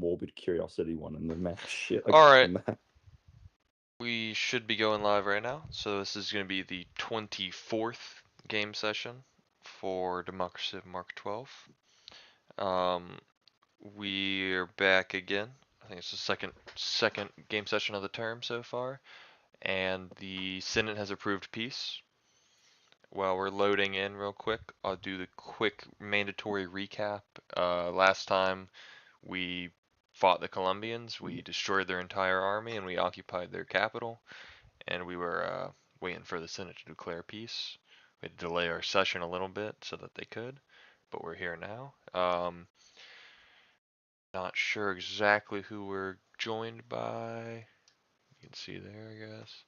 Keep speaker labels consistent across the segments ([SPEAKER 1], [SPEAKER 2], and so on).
[SPEAKER 1] morbid curiosity one and the map shit.
[SPEAKER 2] Alright. We should be going live right now. So this is going to be the 24th game session for Democraciv Mark 12. We're back again. I think it's the second game session of the term so far. And the Senate has approved peace. While we're loading in real quick, I'll do the quick mandatory recap. Last time we fought the Colombians, we destroyed their entire army and we occupied their capital, and we were waiting for the Senate to declare peace. We had to delay our session a little bit so that they could, but we're here now. Not sure exactly who we're joined by. You can see there, I guess.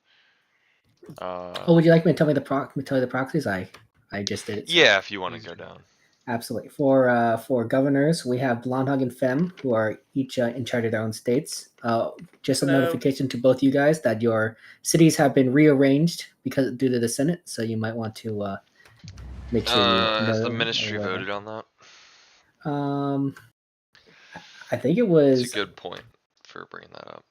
[SPEAKER 3] Would you like me to tell you the proxies? I just did it. So.
[SPEAKER 2] Yeah, if you want to go down.
[SPEAKER 3] Absolutely. For governors, we have Blondhog and Fem, who are each in charge of their own states. Just a notification to both you guys that your cities have been rearranged due to the Senate, so you might want to make sure you know.
[SPEAKER 2] Has the ministry voted on that?
[SPEAKER 3] I think it was.
[SPEAKER 2] It's a good point for bringing that up.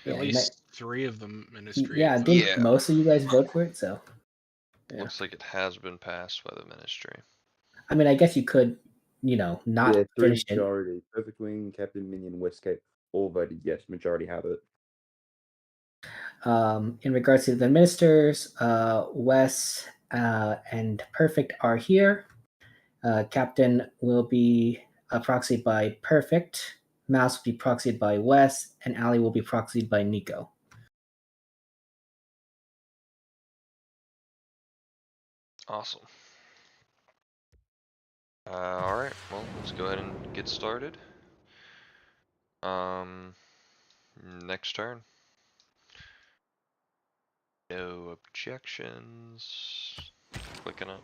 [SPEAKER 4] At least 3 of them ministry.
[SPEAKER 3] Yeah, I think most of you guys vote for it, so.
[SPEAKER 2] Yeah. Looks like it has been passed by the ministry.
[SPEAKER 3] I mean, I guess you could, not finish it.
[SPEAKER 1] Majority. Perfect Wing, Captain Minion, Westgate, all voted yes. Majority have it.
[SPEAKER 3] In regards to the ministers, Wes and Perfect are here. Captain will be proxied by Perfect. Mouse will be proxied by Wes, and Ali will be proxied by Nico.
[SPEAKER 2] Awesome. Alright, well, let's go ahead and get started. Next turn. No objections. Clicking up.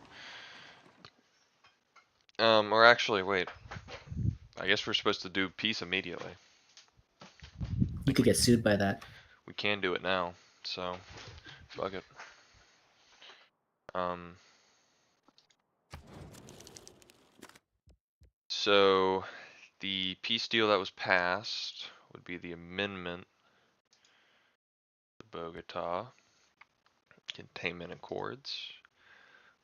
[SPEAKER 2] Or actually, wait. I guess we're supposed to do peace immediately.
[SPEAKER 3] You could get sued by that.
[SPEAKER 2] We can do it now, so fuck it. So the peace deal that was passed would be the amendment to Bogota Containment Accords,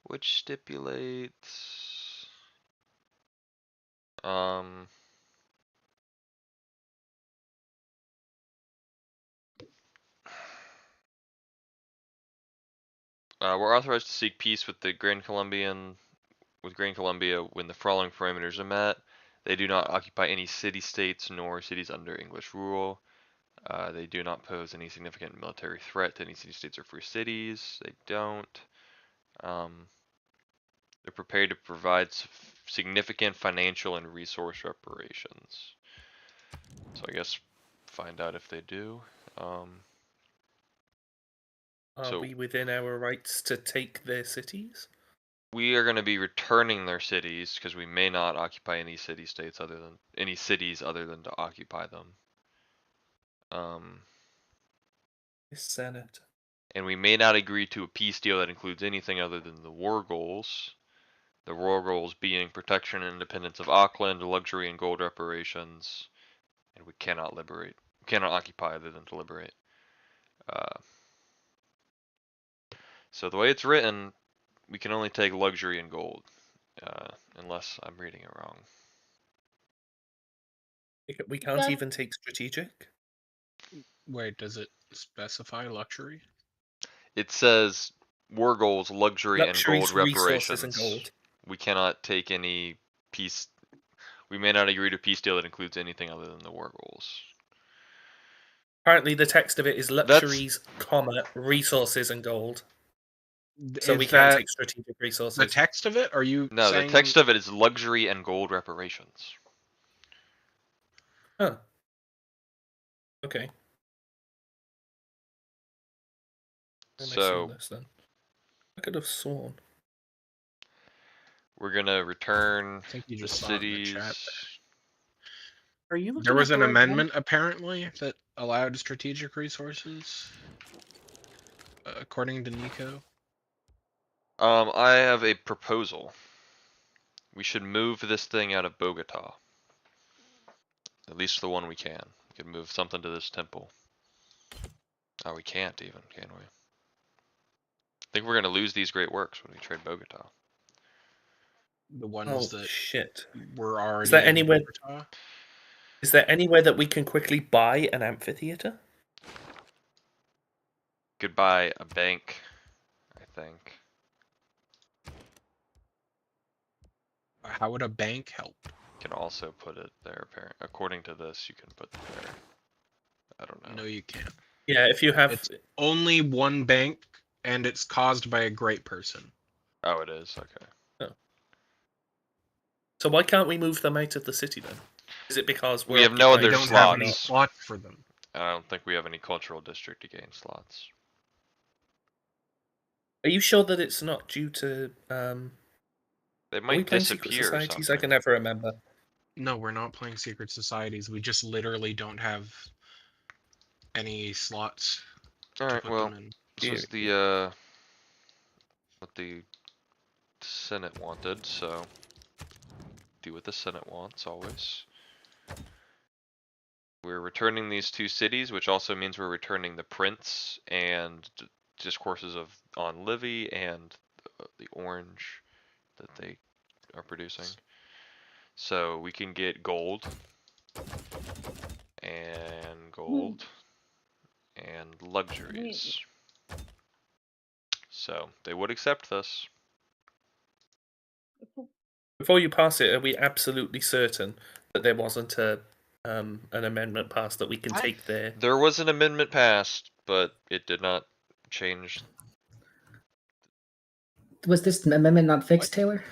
[SPEAKER 2] which stipulates we're authorized to seek peace with Grand Colombia when the following parameters are met. They do not occupy any city-states nor cities under English rule. They do not pose any significant military threat to any city-states or free cities. They don't. They're prepared to provide significant financial and resource reparations. So I guess find out if they do.
[SPEAKER 5] Are we within our rights to take their cities?
[SPEAKER 2] We are going to be returning their cities because we may not occupy any cities other than to occupy them.
[SPEAKER 5] Senate.
[SPEAKER 2] And we may not agree to a peace deal that includes anything other than the war goals. The war goals being protection and independence of Auckland, luxury and gold reparations, and we cannot occupy other than to liberate. So the way it's written, we can only take luxury and gold, unless I'm reading it wrong.
[SPEAKER 5] We can't even take strategic?
[SPEAKER 4] Wait, does it specify luxury?
[SPEAKER 2] It says war goals, luxury and gold reparations.
[SPEAKER 5] And gold.
[SPEAKER 2] We cannot take any peace. We may not agree to a peace deal that includes anything other than the war goals.
[SPEAKER 5] Apparently the text of it is luxuries, resources and gold. So we can't take strategic resources.
[SPEAKER 4] The text of it? Are you
[SPEAKER 2] No,
[SPEAKER 4] saying...
[SPEAKER 2] the text of it is luxury and gold reparations.
[SPEAKER 5] Huh. Okay.
[SPEAKER 2] So
[SPEAKER 5] this, then. I could have sworn.
[SPEAKER 2] We're gonna return
[SPEAKER 4] the
[SPEAKER 2] cities.
[SPEAKER 4] Are you there was an amendment apparently that allowed strategic resources, according to Nico.
[SPEAKER 2] I have a proposal. We should move this thing out of Bogota. At least the one we can. We can move something to this temple. Oh, we can't even, can we? I think we're gonna lose these great works when we trade Bogota.
[SPEAKER 4] The ones
[SPEAKER 5] Oh
[SPEAKER 4] that
[SPEAKER 5] shit!
[SPEAKER 4] were already
[SPEAKER 5] Is there
[SPEAKER 4] in
[SPEAKER 5] anywhere?
[SPEAKER 4] Bogota.
[SPEAKER 5] Is there anywhere that we can quickly buy an amphitheater?
[SPEAKER 2] Could buy a bank, I think.
[SPEAKER 4] How would a bank help?
[SPEAKER 2] Can also put it there, apparent. According to this, you can put it there. I don't know.
[SPEAKER 4] No, you can't.
[SPEAKER 5] Yeah, if you have.
[SPEAKER 4] It's only one bank, and it's caused by a great person.
[SPEAKER 2] Oh, it is? Okay.
[SPEAKER 5] So why can't we move them out of the city then? Is it because
[SPEAKER 2] We have no
[SPEAKER 5] occupied?
[SPEAKER 2] other
[SPEAKER 4] We don't have any
[SPEAKER 2] slots.
[SPEAKER 4] slots for them.
[SPEAKER 2] I don't think we have any cultural district to gain slots.
[SPEAKER 5] Are you sure that it's not due to?
[SPEAKER 2] They
[SPEAKER 5] Are we
[SPEAKER 2] might
[SPEAKER 5] playing secret
[SPEAKER 2] disappear or
[SPEAKER 5] societies? I
[SPEAKER 2] something.
[SPEAKER 5] can never remember.
[SPEAKER 4] No, we're not playing secret societies. We just literally don't have any slots to
[SPEAKER 2] Alright,
[SPEAKER 4] put
[SPEAKER 2] well,
[SPEAKER 4] them in.
[SPEAKER 2] this is the, what the Senate wanted, so do what the Senate wants, always. We're returning these two cities, which also means we're returning the Prince and discourses on Livy and the orange that they are producing. So we can get gold and luxuries. So they would accept this.
[SPEAKER 5] Before you pass it, are we absolutely certain that there wasn't an amendment passed that we can take there?
[SPEAKER 2] There was an amendment passed, but it did not change.
[SPEAKER 3] Was this amendment not fixed, Taylor?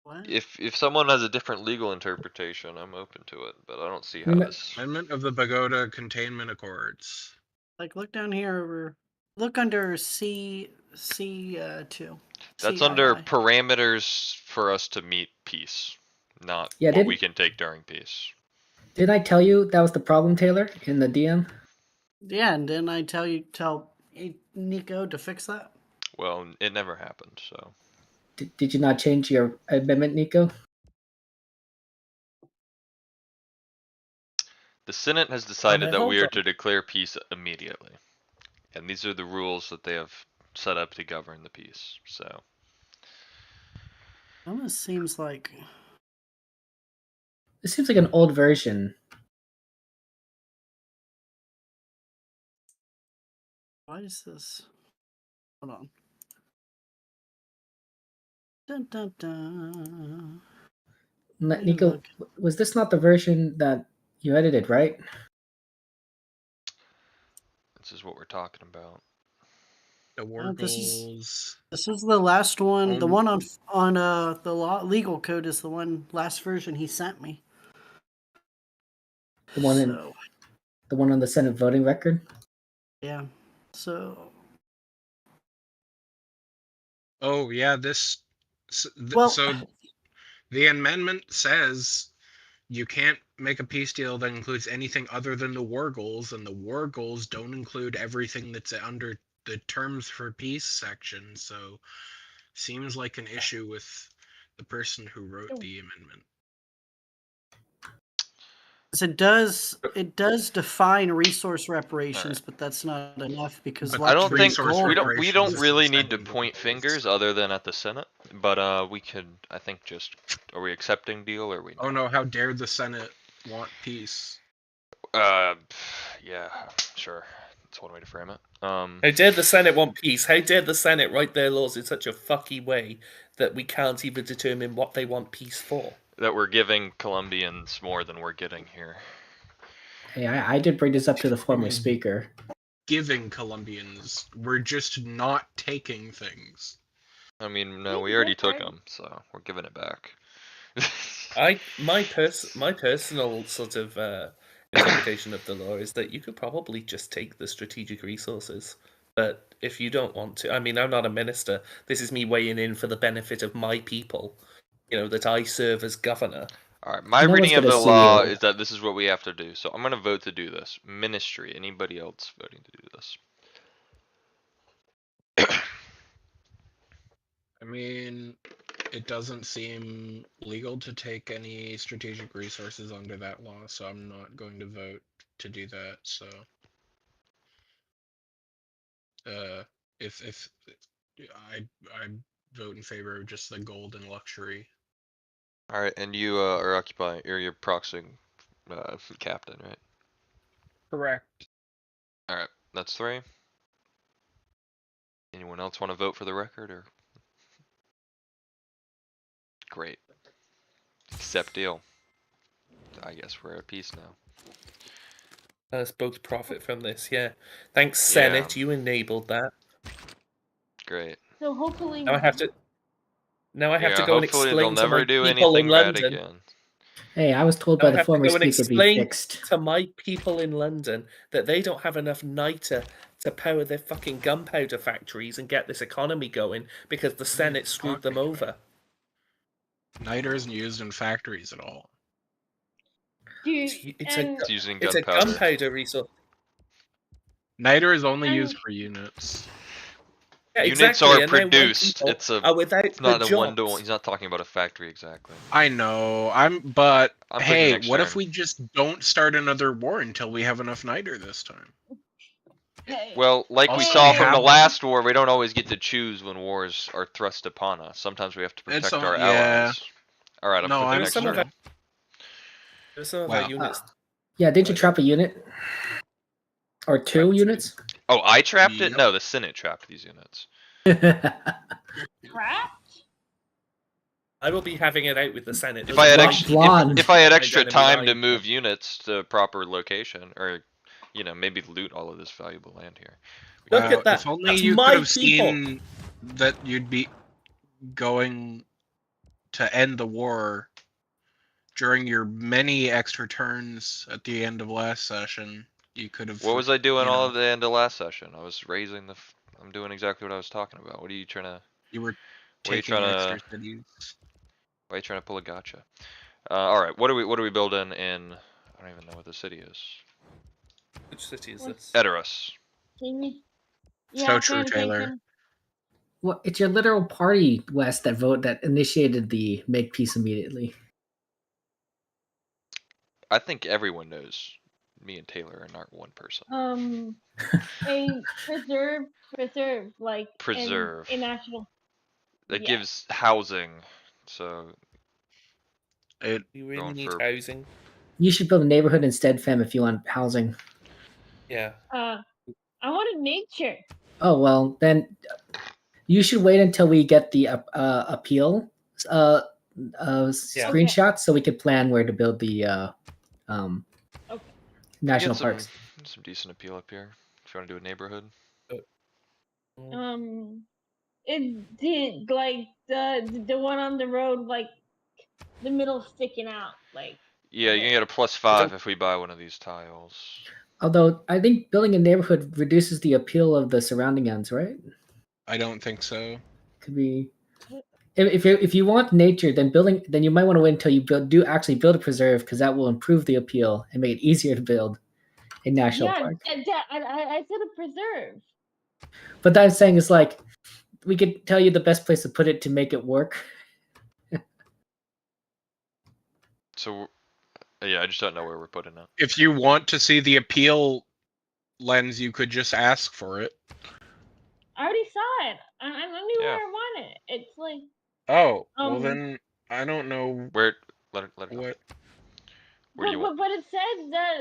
[SPEAKER 6] What?
[SPEAKER 2] If someone has a different legal interpretation, I'm open to it, but I don't see how
[SPEAKER 3] No.
[SPEAKER 2] this.
[SPEAKER 4] Amendment of the Bogota Containment Accords.
[SPEAKER 6] Like, look down here over. Look under C 2.
[SPEAKER 2] That's under
[SPEAKER 6] CII.
[SPEAKER 2] parameters for us to meet peace, not
[SPEAKER 3] Yeah,
[SPEAKER 2] what we can take during peace.
[SPEAKER 3] Didn't I tell you that was the problem, Taylor, in the DM?
[SPEAKER 6] Yeah, and didn't I tell Nico to fix that?
[SPEAKER 2] Well, it never happened, so.
[SPEAKER 3] Did you not change your amendment, Nico?
[SPEAKER 2] The Senate has decided that we
[SPEAKER 5] hold
[SPEAKER 2] are
[SPEAKER 5] on.
[SPEAKER 2] to declare peace immediately. And these are the rules that they have set up to govern the peace, so.
[SPEAKER 6] Almost seems like.
[SPEAKER 3] It seems like an old version.
[SPEAKER 6] Why is this? Hold on. Dun, dun, dun.
[SPEAKER 3] Nico,
[SPEAKER 6] look.
[SPEAKER 3] was this not the version that you edited, right?
[SPEAKER 2] This is what we're talking about.
[SPEAKER 4] The war
[SPEAKER 6] this is-
[SPEAKER 4] goals.
[SPEAKER 6] This is the last one. The
[SPEAKER 4] Um,
[SPEAKER 6] one on the legal code is the one last version he sent me.
[SPEAKER 3] The one
[SPEAKER 6] So,
[SPEAKER 3] the one on the Senate voting record?
[SPEAKER 6] yeah. So.
[SPEAKER 4] Oh yeah, this.
[SPEAKER 6] Well,
[SPEAKER 4] So the amendment says you can't make a peace deal that includes anything other than the war goals, and the war goals don't include everything that's under the terms for peace section. So seems like an issue with the person who wrote the amendment.
[SPEAKER 6] it does define resource reparations, but that's not enough because
[SPEAKER 4] But
[SPEAKER 2] I don't
[SPEAKER 6] luxury
[SPEAKER 2] think
[SPEAKER 4] resource
[SPEAKER 6] gold-
[SPEAKER 2] we
[SPEAKER 4] reparations
[SPEAKER 2] don't
[SPEAKER 4] is
[SPEAKER 2] really
[SPEAKER 4] the
[SPEAKER 2] need to
[SPEAKER 4] second
[SPEAKER 2] point
[SPEAKER 4] goals.
[SPEAKER 2] fingers other than at the Senate, but we could, I think, just, are we accepting deal or are we not?
[SPEAKER 4] Oh no, how dare the Senate want peace?
[SPEAKER 2] Yeah, sure. That's one way to frame it.
[SPEAKER 5] How dare the Senate want peace? How dare the Senate write their laws in such a fucky way that we can't even determine what they want peace for?
[SPEAKER 2] That we're giving Colombians more than we're getting here.
[SPEAKER 3] Hey, I did bring this up to the former speaker.
[SPEAKER 4] Giving Colombians, we're just not taking things.
[SPEAKER 2] I mean, no, we already took them, so we're giving it back.
[SPEAKER 5] My personal sort of interpretation of the law is that you could probably just take the strategic resources. But if you don't want to, I mean, I'm not a minister. This is me weighing in for the benefit of my people. You know, that I serve as governor.
[SPEAKER 2] Alright, my
[SPEAKER 3] No one's
[SPEAKER 2] reading of
[SPEAKER 3] gonna
[SPEAKER 2] the
[SPEAKER 3] sue
[SPEAKER 2] law
[SPEAKER 3] you.
[SPEAKER 2] is that this is what we have to do. So I'm gonna vote to do this. Ministry, anybody else voting to do this?
[SPEAKER 4] I mean, it doesn't seem legal to take any strategic resources under that law, so I'm not going to vote to do that. So, if I vote in favor of just the gold and luxury.
[SPEAKER 2] All right, and you are occupying, or you're proxying captain, right?
[SPEAKER 4] Correct.
[SPEAKER 2] All right, that's 3. Anyone else want to vote for the record, or? Great. Accept deal. I guess we're at peace now.
[SPEAKER 5] Us both profit from this, yeah. Thanks,
[SPEAKER 2] Yeah.
[SPEAKER 5] Senate. You enabled that.
[SPEAKER 2] Great.
[SPEAKER 7] So hopefully.
[SPEAKER 5] Now I have to. Now I have
[SPEAKER 2] Yeah,
[SPEAKER 5] to go and
[SPEAKER 2] hopefully they'll
[SPEAKER 5] explain to my
[SPEAKER 2] never do
[SPEAKER 5] people in
[SPEAKER 2] anything bad
[SPEAKER 5] London.
[SPEAKER 2] again.
[SPEAKER 3] Hey, I was told
[SPEAKER 5] Now
[SPEAKER 3] by
[SPEAKER 5] I
[SPEAKER 3] the
[SPEAKER 5] have to
[SPEAKER 3] former
[SPEAKER 5] go and
[SPEAKER 3] speaker to be
[SPEAKER 5] explain
[SPEAKER 3] fixed.
[SPEAKER 5] to my people in London that they don't have enough niter to power their fucking gunpowder factories and get this economy going because the Senate screwed them over.
[SPEAKER 4] Niter isn't used in factories at all.
[SPEAKER 7] Dude,
[SPEAKER 5] It's
[SPEAKER 7] and
[SPEAKER 2] It's using
[SPEAKER 5] a
[SPEAKER 2] gunpowder.
[SPEAKER 5] gunpowder resource.
[SPEAKER 4] Niter is only
[SPEAKER 7] And-
[SPEAKER 4] used for units.
[SPEAKER 5] Yeah,
[SPEAKER 2] Units
[SPEAKER 5] exactly.
[SPEAKER 2] are
[SPEAKER 5] and now my
[SPEAKER 2] produced.
[SPEAKER 5] people
[SPEAKER 2] It's a.
[SPEAKER 5] are without
[SPEAKER 2] It's not
[SPEAKER 5] the
[SPEAKER 2] a one-to-one.
[SPEAKER 5] jobs.
[SPEAKER 2] He's not talking about a factory exactly.
[SPEAKER 4] I know. But
[SPEAKER 2] I'm pushing
[SPEAKER 4] hey,
[SPEAKER 2] next
[SPEAKER 4] what if
[SPEAKER 2] turn.
[SPEAKER 4] we just don't start another war until we have enough niter this time?
[SPEAKER 7] hey,
[SPEAKER 2] Well, like we
[SPEAKER 4] Also,
[SPEAKER 2] saw
[SPEAKER 4] we
[SPEAKER 2] from the
[SPEAKER 4] have-
[SPEAKER 2] last war, we don't always get to choose when wars are thrust upon us. Sometimes we have to protect our allies. All right, I'm
[SPEAKER 4] No,
[SPEAKER 2] clicking
[SPEAKER 4] I'm
[SPEAKER 2] next
[SPEAKER 5] some of
[SPEAKER 2] turn.
[SPEAKER 5] it- There's some of
[SPEAKER 4] Wow.
[SPEAKER 5] our units.
[SPEAKER 3] Yeah, didn't you
[SPEAKER 5] Right.
[SPEAKER 3] trap a unit? Or 2
[SPEAKER 4] That's
[SPEAKER 3] units?
[SPEAKER 2] Oh, I trapped it?
[SPEAKER 4] Yep.
[SPEAKER 2] No, the Senate trapped these units.
[SPEAKER 7] crap.
[SPEAKER 5] I will be having it out with the Senate.
[SPEAKER 2] If I had
[SPEAKER 3] Bla-
[SPEAKER 2] extra,
[SPEAKER 3] blonde.
[SPEAKER 2] if I had
[SPEAKER 5] Behind
[SPEAKER 2] extra
[SPEAKER 5] enemy
[SPEAKER 2] time to
[SPEAKER 5] lines.
[SPEAKER 2] move units to proper location, or maybe loot all of this valuable land here.
[SPEAKER 5] Look
[SPEAKER 4] Wow,
[SPEAKER 5] at that.
[SPEAKER 4] If only
[SPEAKER 5] That's
[SPEAKER 4] you
[SPEAKER 5] my
[SPEAKER 4] could have
[SPEAKER 5] people.
[SPEAKER 4] seen that you'd be going to end the war during your many extra turns at the end of last session. You could have.
[SPEAKER 2] What was I doing
[SPEAKER 4] you
[SPEAKER 2] all
[SPEAKER 4] know,
[SPEAKER 2] of the end of last session? I was raising the. I'm doing exactly what I was talking about. What are you trying to?
[SPEAKER 4] You were
[SPEAKER 2] Why are you
[SPEAKER 4] taking
[SPEAKER 2] trying
[SPEAKER 4] extra
[SPEAKER 2] to?
[SPEAKER 4] cities.
[SPEAKER 2] Why are you trying to pull a gotcha? All right. What are we building in? I don't even know what the city is.
[SPEAKER 5] Which city is this?
[SPEAKER 2] Edoras.
[SPEAKER 4] So true, Taylor.
[SPEAKER 3] Well, it's your literal party, West, that initiated the make peace immediately.
[SPEAKER 2] I think everyone knows me and Taylor aren't one person.
[SPEAKER 7] A preserve, like
[SPEAKER 2] Preserve.
[SPEAKER 7] in actual.
[SPEAKER 2] That
[SPEAKER 7] Yeah.
[SPEAKER 2] gives housing. So
[SPEAKER 4] It
[SPEAKER 5] You really
[SPEAKER 2] Going
[SPEAKER 5] need
[SPEAKER 2] for-
[SPEAKER 5] housing.
[SPEAKER 3] You should build a neighborhood instead, fam, if you want housing.
[SPEAKER 5] Yeah.
[SPEAKER 7] I wanted nature.
[SPEAKER 3] Oh, well, then you should wait until we get the appeal screenshot so we could plan where to build the
[SPEAKER 7] Okay.
[SPEAKER 3] national
[SPEAKER 2] get some,
[SPEAKER 3] parks.
[SPEAKER 2] some decent appeal up here. If you want to do a neighborhood.
[SPEAKER 7] It did like the one on the road, like the middle sticking out, like.
[SPEAKER 2] Yeah, you can get a +5 if we buy one of these tiles.
[SPEAKER 3] Although I think building a neighborhood reduces the appeal of the surrounding ends, right?
[SPEAKER 4] I don't think so.
[SPEAKER 3] Could be. If you want nature, then you might want to wait until you do actually build a preserve, because that will improve the appeal and make it easier to build a national park.
[SPEAKER 7] I said a preserve.
[SPEAKER 3] But that I'm saying is like, we could tell you the best place to put it to make it work.
[SPEAKER 2] So, yeah, I just don't know where we're putting it.
[SPEAKER 4] If you want to see the appeal lens, you could just ask for it.
[SPEAKER 7] I already saw it. I knew
[SPEAKER 2] Yeah.
[SPEAKER 7] where I want it. It's like.
[SPEAKER 4] Oh, well then I don't know
[SPEAKER 2] Where? Let it go.
[SPEAKER 4] what.
[SPEAKER 2] Where do you want?
[SPEAKER 7] But it says that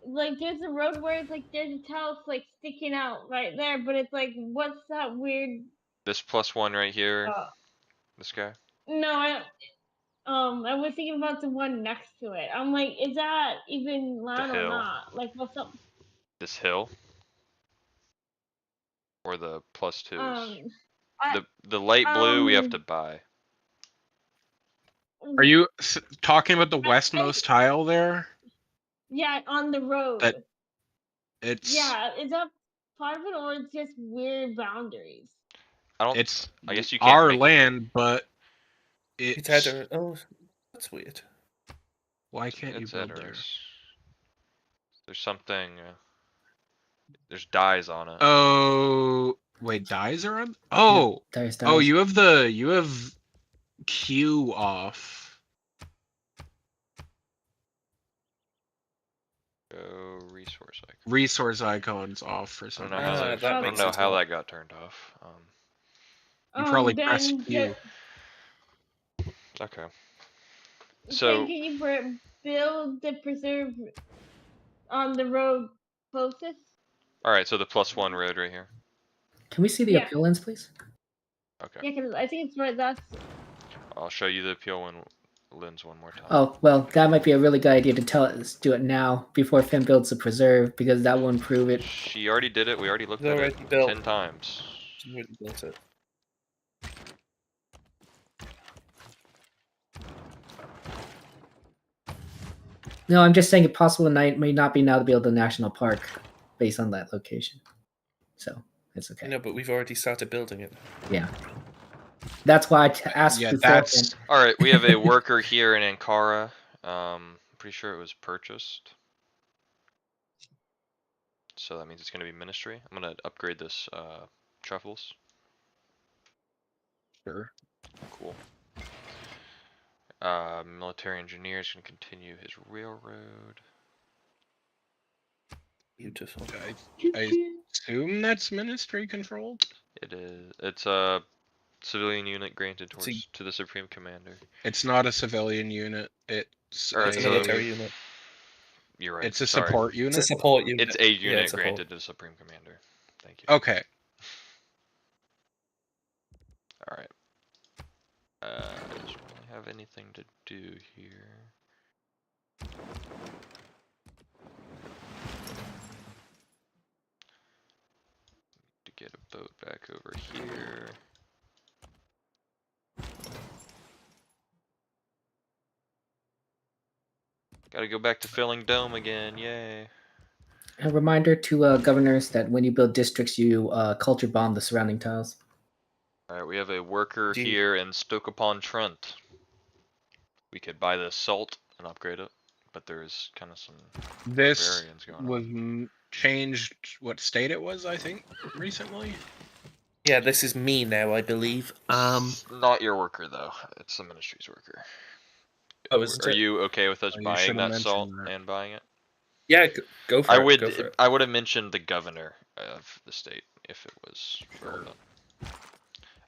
[SPEAKER 7] like there's a road where it's like there's a tile like sticking out right there, but it's like what's that weird?
[SPEAKER 2] This +1 right here. This guy.
[SPEAKER 7] No, I was thinking about the one next to it. I'm like, is that even loud or
[SPEAKER 2] hill.
[SPEAKER 7] not? Like, what's up?
[SPEAKER 2] This hill. Or the +2s. The light blue we have to buy.
[SPEAKER 4] Are you talking about the westmost tile there?
[SPEAKER 7] Yeah, on the road.
[SPEAKER 4] It's.
[SPEAKER 7] Yeah, is that part of it or it's just weird boundaries?
[SPEAKER 4] It's.
[SPEAKER 2] I guess you can't
[SPEAKER 4] our
[SPEAKER 2] make
[SPEAKER 4] land, but it's.
[SPEAKER 5] Oh, that's weird.
[SPEAKER 4] Why can't you
[SPEAKER 2] It's
[SPEAKER 4] build there?
[SPEAKER 2] Edoras. There's something. There's dyes on it.
[SPEAKER 4] Oh, Wait, dies are on? Oh,
[SPEAKER 3] Dice.
[SPEAKER 4] oh, you have Q off.
[SPEAKER 2] Go resource icon.
[SPEAKER 4] Resource icons off for
[SPEAKER 2] I
[SPEAKER 4] some
[SPEAKER 2] don't know
[SPEAKER 4] reason.
[SPEAKER 2] how
[SPEAKER 5] that
[SPEAKER 2] that. I
[SPEAKER 5] makes
[SPEAKER 2] don't know
[SPEAKER 5] sense
[SPEAKER 2] how
[SPEAKER 5] now.
[SPEAKER 2] that got turned off.
[SPEAKER 4] You probably
[SPEAKER 7] then
[SPEAKER 4] pressed Q.
[SPEAKER 2] Okay.
[SPEAKER 7] Then
[SPEAKER 2] So
[SPEAKER 7] can you build the preserve on the road closest?
[SPEAKER 2] all right. So the +1 road right here.
[SPEAKER 3] Can we see the
[SPEAKER 7] Yeah.
[SPEAKER 3] appeal lens, please?
[SPEAKER 2] Okay.
[SPEAKER 7] Yeah, because I think it's right. That's
[SPEAKER 2] I'll show you the appeal lens one more time.
[SPEAKER 3] Oh, well, that might be a really good idea to tell us do it now before Finn builds the preserve, because that won't prove it.
[SPEAKER 2] She already did it. We already looked
[SPEAKER 5] It's
[SPEAKER 2] at
[SPEAKER 5] already
[SPEAKER 2] it
[SPEAKER 5] built.
[SPEAKER 2] 10 times.
[SPEAKER 5] She's already built it.
[SPEAKER 3] No, I'm just saying it possible tonight may not be now to build a national park based on that location. So it's okay.
[SPEAKER 5] No, but we've already started building it.
[SPEAKER 3] Yeah. That's why I asked
[SPEAKER 4] Yeah,
[SPEAKER 3] beforehand.
[SPEAKER 4] that's
[SPEAKER 2] All right. We have a worker here in Ankara. Pretty sure it was purchased. So that means it's going to be ministry. I'm going to upgrade this truffles.
[SPEAKER 4] sure.
[SPEAKER 2] Cool. Military engineer is going to continue his railroad.
[SPEAKER 5] Beautiful.
[SPEAKER 4] I assume that's ministry controlled.
[SPEAKER 2] It is. It's a civilian unit granted
[SPEAKER 5] See-
[SPEAKER 2] to the supreme commander.
[SPEAKER 4] It's not a civilian unit. It's
[SPEAKER 2] Or
[SPEAKER 5] It's a
[SPEAKER 2] So-
[SPEAKER 5] military unit.
[SPEAKER 2] You're right.
[SPEAKER 4] It's a
[SPEAKER 2] sorry.
[SPEAKER 4] support
[SPEAKER 5] It's
[SPEAKER 4] unit.
[SPEAKER 5] a support unit.
[SPEAKER 2] It's a
[SPEAKER 5] Yeah,
[SPEAKER 2] unit
[SPEAKER 5] it's a support.
[SPEAKER 2] granted to the supreme commander. Thank you.
[SPEAKER 4] Okay.
[SPEAKER 2] All right. Doesn't really have anything to do here. To get a boat back over here. Gotta go back to filling dome again, yay.
[SPEAKER 3] A reminder to governors that when you build districts, you culture bomb the surrounding tiles.
[SPEAKER 2] Alright, we have a worker
[SPEAKER 5] Do you-
[SPEAKER 2] here in Stoke-upon-Trent. We could buy the salt and upgrade it, but there's kind of some
[SPEAKER 4] This
[SPEAKER 2] barbarians going
[SPEAKER 4] was
[SPEAKER 2] on.
[SPEAKER 4] changed what state it was, I think, recently.
[SPEAKER 5] Yeah, this is me now, I believe.
[SPEAKER 2] Not your worker though, it's the ministry's worker.
[SPEAKER 5] Oh, isn't
[SPEAKER 2] Are
[SPEAKER 5] it?
[SPEAKER 2] you okay with us
[SPEAKER 4] Oh, you
[SPEAKER 2] buying
[SPEAKER 4] should've
[SPEAKER 2] that
[SPEAKER 4] mentioned
[SPEAKER 2] salt
[SPEAKER 4] that.
[SPEAKER 2] and buying it?
[SPEAKER 5] Yeah, go for
[SPEAKER 2] I
[SPEAKER 5] it.
[SPEAKER 2] would
[SPEAKER 5] Go for it.
[SPEAKER 2] I would have mentioned the governor of the state if it was relevant.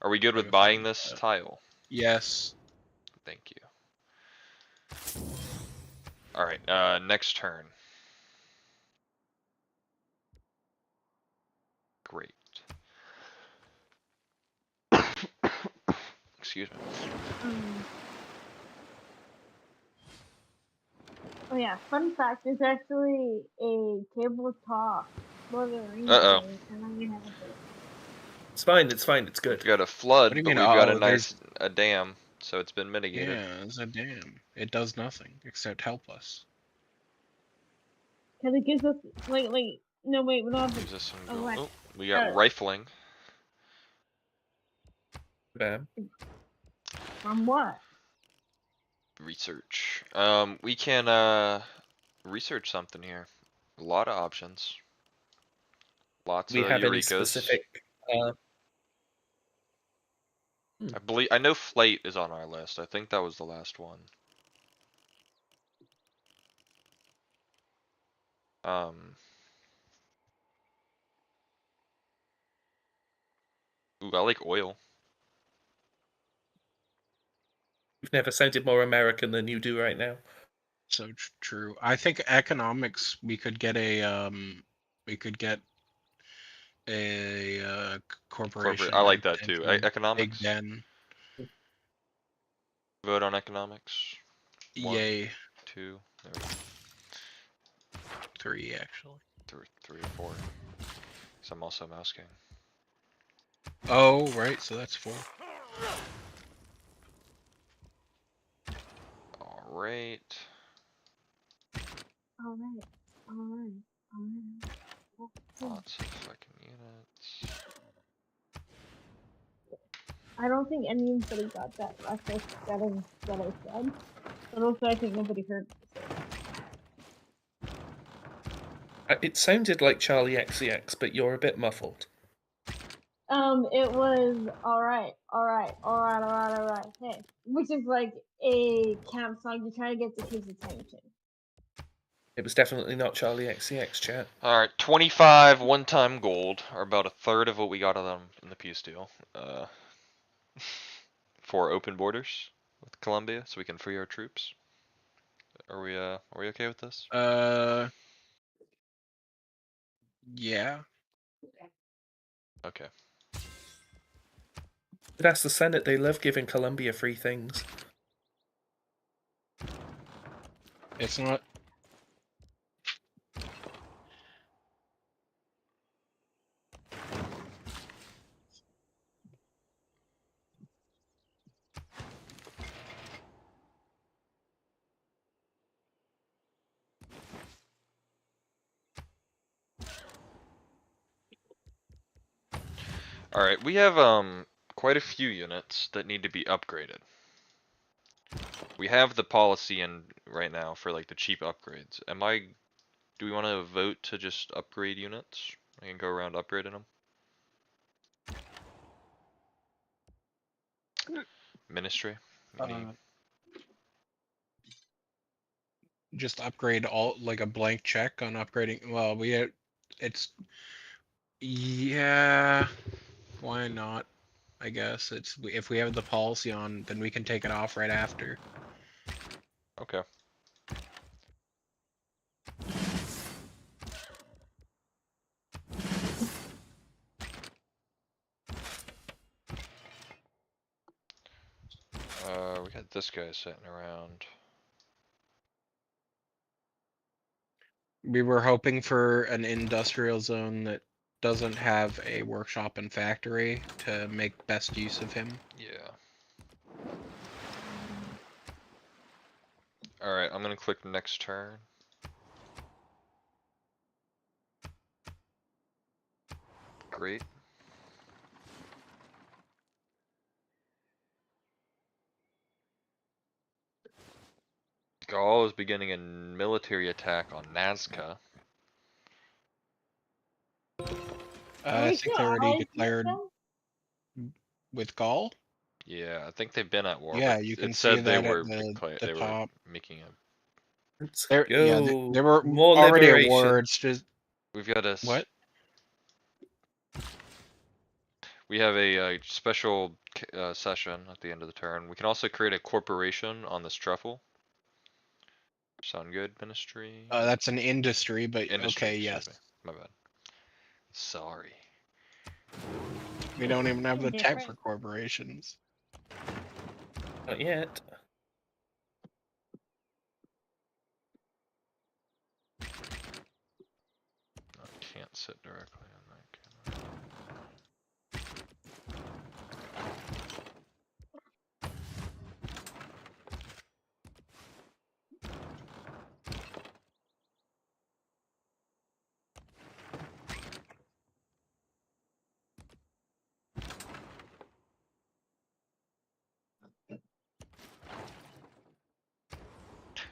[SPEAKER 2] Are we good with buying this tile?
[SPEAKER 4] Yes.
[SPEAKER 2] Thank you. Alright, next turn. Great. Excuse me.
[SPEAKER 7] Oh yeah, fun fact, there's actually a tabletop Lord of the Rings
[SPEAKER 2] Uh-oh.
[SPEAKER 7] game, and I'm gonna have it.
[SPEAKER 5] It's fine. It's fine. It's good.
[SPEAKER 2] We've got a flood,
[SPEAKER 4] What do you
[SPEAKER 2] but
[SPEAKER 4] mean,
[SPEAKER 2] we've got a
[SPEAKER 4] oh,
[SPEAKER 2] nice a dam, so it's been
[SPEAKER 4] Yeah,
[SPEAKER 2] mitigated.
[SPEAKER 4] it's a dam. It does nothing except help us.
[SPEAKER 7] Cause it gives us like no wait, we don't have
[SPEAKER 2] Gives us some
[SPEAKER 7] Oh,
[SPEAKER 2] gold.
[SPEAKER 7] right.
[SPEAKER 2] Oh, we got rifling.
[SPEAKER 5] Bam.
[SPEAKER 7] from what?
[SPEAKER 2] Research. We can research something here. A lot of options. Lots
[SPEAKER 5] We
[SPEAKER 2] of
[SPEAKER 5] have any
[SPEAKER 2] Eurekas.
[SPEAKER 5] specific?
[SPEAKER 2] I know Flate is on our list. I think that was the last one. Ooh, I like oil.
[SPEAKER 5] You've never sounded more American than you do right now.
[SPEAKER 4] So true. I think economics. We could get a corporation.
[SPEAKER 2] I like that
[SPEAKER 4] and
[SPEAKER 2] too.
[SPEAKER 4] Big
[SPEAKER 2] Economics.
[SPEAKER 4] Den.
[SPEAKER 2] Vote on economics. One.
[SPEAKER 4] Yay.
[SPEAKER 2] 2. There we go.
[SPEAKER 4] 3 actually.
[SPEAKER 2] 3 or 4. Because I'm also mouse king.
[SPEAKER 4] Oh right, so that's 4.
[SPEAKER 2] Alright.
[SPEAKER 7] Alright.
[SPEAKER 2] Lots of fucking units.
[SPEAKER 7] I don't think anybody got that reference that I said. But also I think nobody heard
[SPEAKER 5] It sounded like Charlie XCX, but you're a bit muffled.
[SPEAKER 7] it was all right. Hey, which is like a camp song to try to get the kids' attention.
[SPEAKER 5] It was definitely not Charlie XCX, chat.
[SPEAKER 2] All right, 25 one-time gold, or about a third of what we got of them in the peace deal. For open borders with Colombia, so we can free our troops. Are we okay with this?
[SPEAKER 4] Yeah.
[SPEAKER 2] Okay.
[SPEAKER 5] That's the Senate. They love giving Colombia free things.
[SPEAKER 4] It's not.
[SPEAKER 2] All right, we have quite a few units that need to be upgraded. We have the policy in right now for like the cheap upgrades. Do we want to vote to just upgrade units? I can go around upgrading them. Ministry.
[SPEAKER 4] Just upgrade all, like a blank check on upgrading. Well, yeah, why not? I guess if we have the policy on, then we can take it off right after.
[SPEAKER 2] Okay. We got this guy sitting around.
[SPEAKER 4] We were hoping for an industrial zone that doesn't have a workshop and factory to make best use of him.
[SPEAKER 2] Yeah. Alright, I'm gonna click next turn. Great. Gaul is beginning a military attack on Nazca.
[SPEAKER 4] I think they already declared with Gaul.
[SPEAKER 2] Yeah, I think they've been at war.
[SPEAKER 4] Yeah,
[SPEAKER 2] but
[SPEAKER 4] you can
[SPEAKER 2] it
[SPEAKER 4] see
[SPEAKER 2] said they
[SPEAKER 4] that at
[SPEAKER 2] were
[SPEAKER 4] the
[SPEAKER 2] were
[SPEAKER 4] top.
[SPEAKER 2] making a.
[SPEAKER 5] Let's
[SPEAKER 4] There,
[SPEAKER 5] go.
[SPEAKER 4] yeah, they were
[SPEAKER 5] More
[SPEAKER 4] already at
[SPEAKER 5] liberation.
[SPEAKER 4] war. It's just
[SPEAKER 2] We've got a.
[SPEAKER 4] what?
[SPEAKER 2] We have a special session at the end of the turn. We can also create a corporation on this truffle. Sound good, Ministry?
[SPEAKER 4] That's an industry, but
[SPEAKER 2] Industry,
[SPEAKER 4] okay,
[SPEAKER 2] excuse
[SPEAKER 4] yes.
[SPEAKER 2] me. My bad. Sorry.
[SPEAKER 4] We don't even have the tech
[SPEAKER 7] Different.
[SPEAKER 4] for corporations.
[SPEAKER 5] Not yet.
[SPEAKER 2] I can't sit directly on that, can I?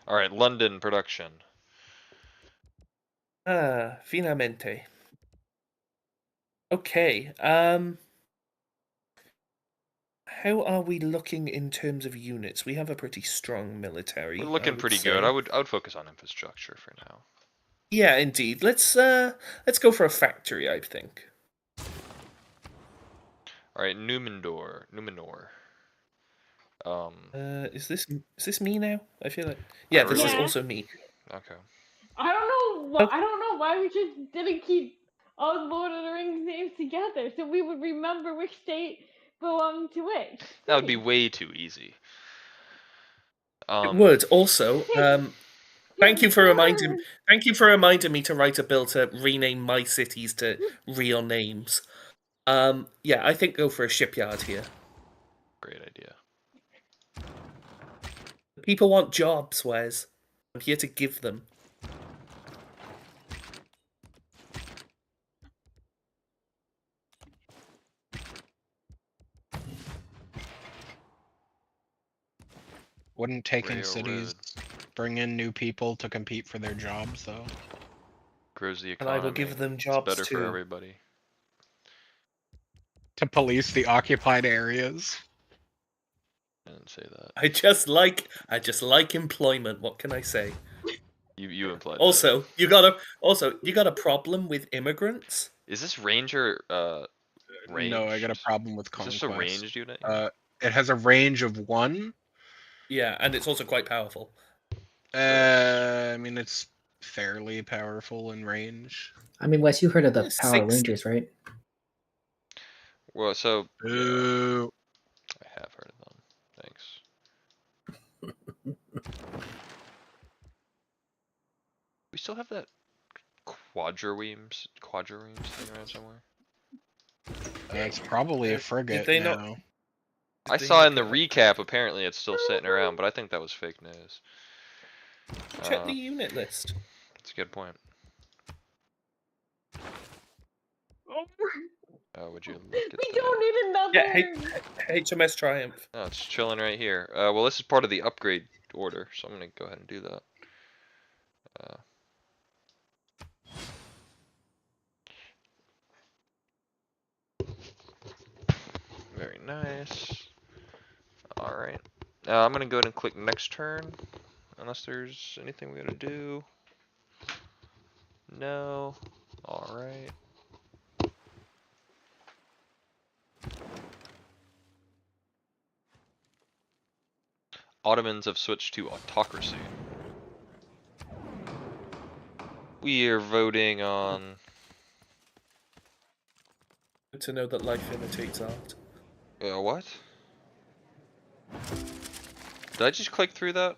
[SPEAKER 2] Alright, London production.
[SPEAKER 5] Finalmente. Okay. How are we looking in terms of units? We have a pretty strong military.
[SPEAKER 2] We're
[SPEAKER 5] I
[SPEAKER 2] looking
[SPEAKER 5] would
[SPEAKER 2] pretty
[SPEAKER 5] say.
[SPEAKER 2] good. I would focus on infrastructure for now.
[SPEAKER 5] Yeah, indeed. Let's go for a factory, I think.
[SPEAKER 2] Alright, Numenor.
[SPEAKER 5] Is this me now? I feel like yeah, this is
[SPEAKER 7] Yeah.
[SPEAKER 5] also me.
[SPEAKER 2] Okay.
[SPEAKER 7] I don't know why we just didn't keep all Lord of the Rings names together, so we would remember which state belonged to which.
[SPEAKER 2] That would be way too easy.
[SPEAKER 5] It would also. Thank you for reminding.
[SPEAKER 7] Yes.
[SPEAKER 5] Thank you for reminding me to write a bill to rename my cities to real names. Yeah, I think go for a shipyard here.
[SPEAKER 2] Great idea.
[SPEAKER 5] People want jobs, Wes. I'm here to give them.
[SPEAKER 4] Wouldn't taking
[SPEAKER 2] Railroad.
[SPEAKER 4] cities bring in new people to compete for their jobs, though?
[SPEAKER 2] Grows the
[SPEAKER 5] And
[SPEAKER 2] economy.
[SPEAKER 5] I will give them
[SPEAKER 2] It's
[SPEAKER 5] jobs
[SPEAKER 2] better
[SPEAKER 5] too.
[SPEAKER 2] for everybody.
[SPEAKER 4] to police the occupied areas.
[SPEAKER 2] I didn't say that.
[SPEAKER 5] I just like employment. What can I say?
[SPEAKER 2] You implied that.
[SPEAKER 5] Also, you got a problem with immigrants?
[SPEAKER 2] Is this ranger ranged?
[SPEAKER 4] No, I got a problem with
[SPEAKER 2] Is
[SPEAKER 4] conquest.
[SPEAKER 2] this a ranged unit?
[SPEAKER 4] It has a range of 1.
[SPEAKER 5] Yeah, and it's also quite powerful.
[SPEAKER 4] I mean, it's fairly powerful in range.
[SPEAKER 3] I mean, Wes, you heard of the
[SPEAKER 5] It's
[SPEAKER 3] Power
[SPEAKER 5] 6.
[SPEAKER 3] Rangers, right?
[SPEAKER 2] Well, so yeah,
[SPEAKER 4] Ooh.
[SPEAKER 2] I have heard of them. Thanks. We still have that quadriremes thing around somewhere.
[SPEAKER 4] It's probably a frigate
[SPEAKER 5] they
[SPEAKER 4] now.
[SPEAKER 5] not-
[SPEAKER 2] I
[SPEAKER 5] Did they
[SPEAKER 2] saw
[SPEAKER 5] not
[SPEAKER 2] in the
[SPEAKER 5] get
[SPEAKER 2] recap apparently it's still sitting around, but I think that was fake news.
[SPEAKER 5] Check the unit list.
[SPEAKER 2] That's a good point. Oh, would you look at
[SPEAKER 7] We
[SPEAKER 2] that?
[SPEAKER 7] don't need another.
[SPEAKER 5] Yeah, HMS Triumph.
[SPEAKER 2] No, it's chilling right here. Well, this is part of the upgrade order, so I'm gonna go ahead and do that. Very nice. Alright. I'm gonna go ahead and click next turn, unless there's anything we gotta do. No. Alright. Ottomans have switched to autocracy. We are voting on...
[SPEAKER 5] Good to know that life imitates art.
[SPEAKER 2] what? Did I just click through that?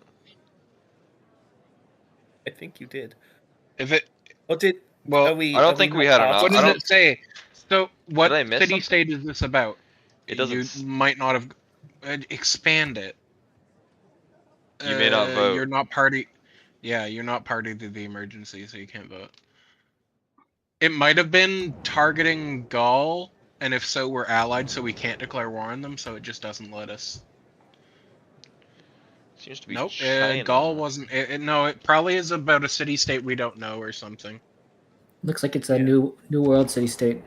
[SPEAKER 5] I think you did.
[SPEAKER 4] If it,
[SPEAKER 5] Or did?
[SPEAKER 4] well,
[SPEAKER 5] Are we,
[SPEAKER 2] I don't
[SPEAKER 5] are
[SPEAKER 2] think
[SPEAKER 5] we
[SPEAKER 2] we
[SPEAKER 5] not
[SPEAKER 2] had an
[SPEAKER 5] part
[SPEAKER 2] op-
[SPEAKER 4] what
[SPEAKER 5] of
[SPEAKER 2] I
[SPEAKER 4] does
[SPEAKER 2] don't-
[SPEAKER 4] it say? So, what
[SPEAKER 2] Did I miss
[SPEAKER 4] city
[SPEAKER 2] something?
[SPEAKER 4] state is this about?
[SPEAKER 2] It doesn't
[SPEAKER 4] You
[SPEAKER 2] s-
[SPEAKER 4] might not have expand it.
[SPEAKER 2] You may not vote.
[SPEAKER 4] You're not party. Yeah, you're not party to the emergency, so you can't vote. It might have been targeting Gaul, and if so, we're allied, so we can't declare war on them. So it just doesn't let us.
[SPEAKER 2] Seems to be
[SPEAKER 4] Nope,
[SPEAKER 2] China.
[SPEAKER 4] Gaul wasn't. No, it probably is about a city state we don't know or something.
[SPEAKER 3] Looks like it's a
[SPEAKER 5] Yeah.
[SPEAKER 3] new world city state.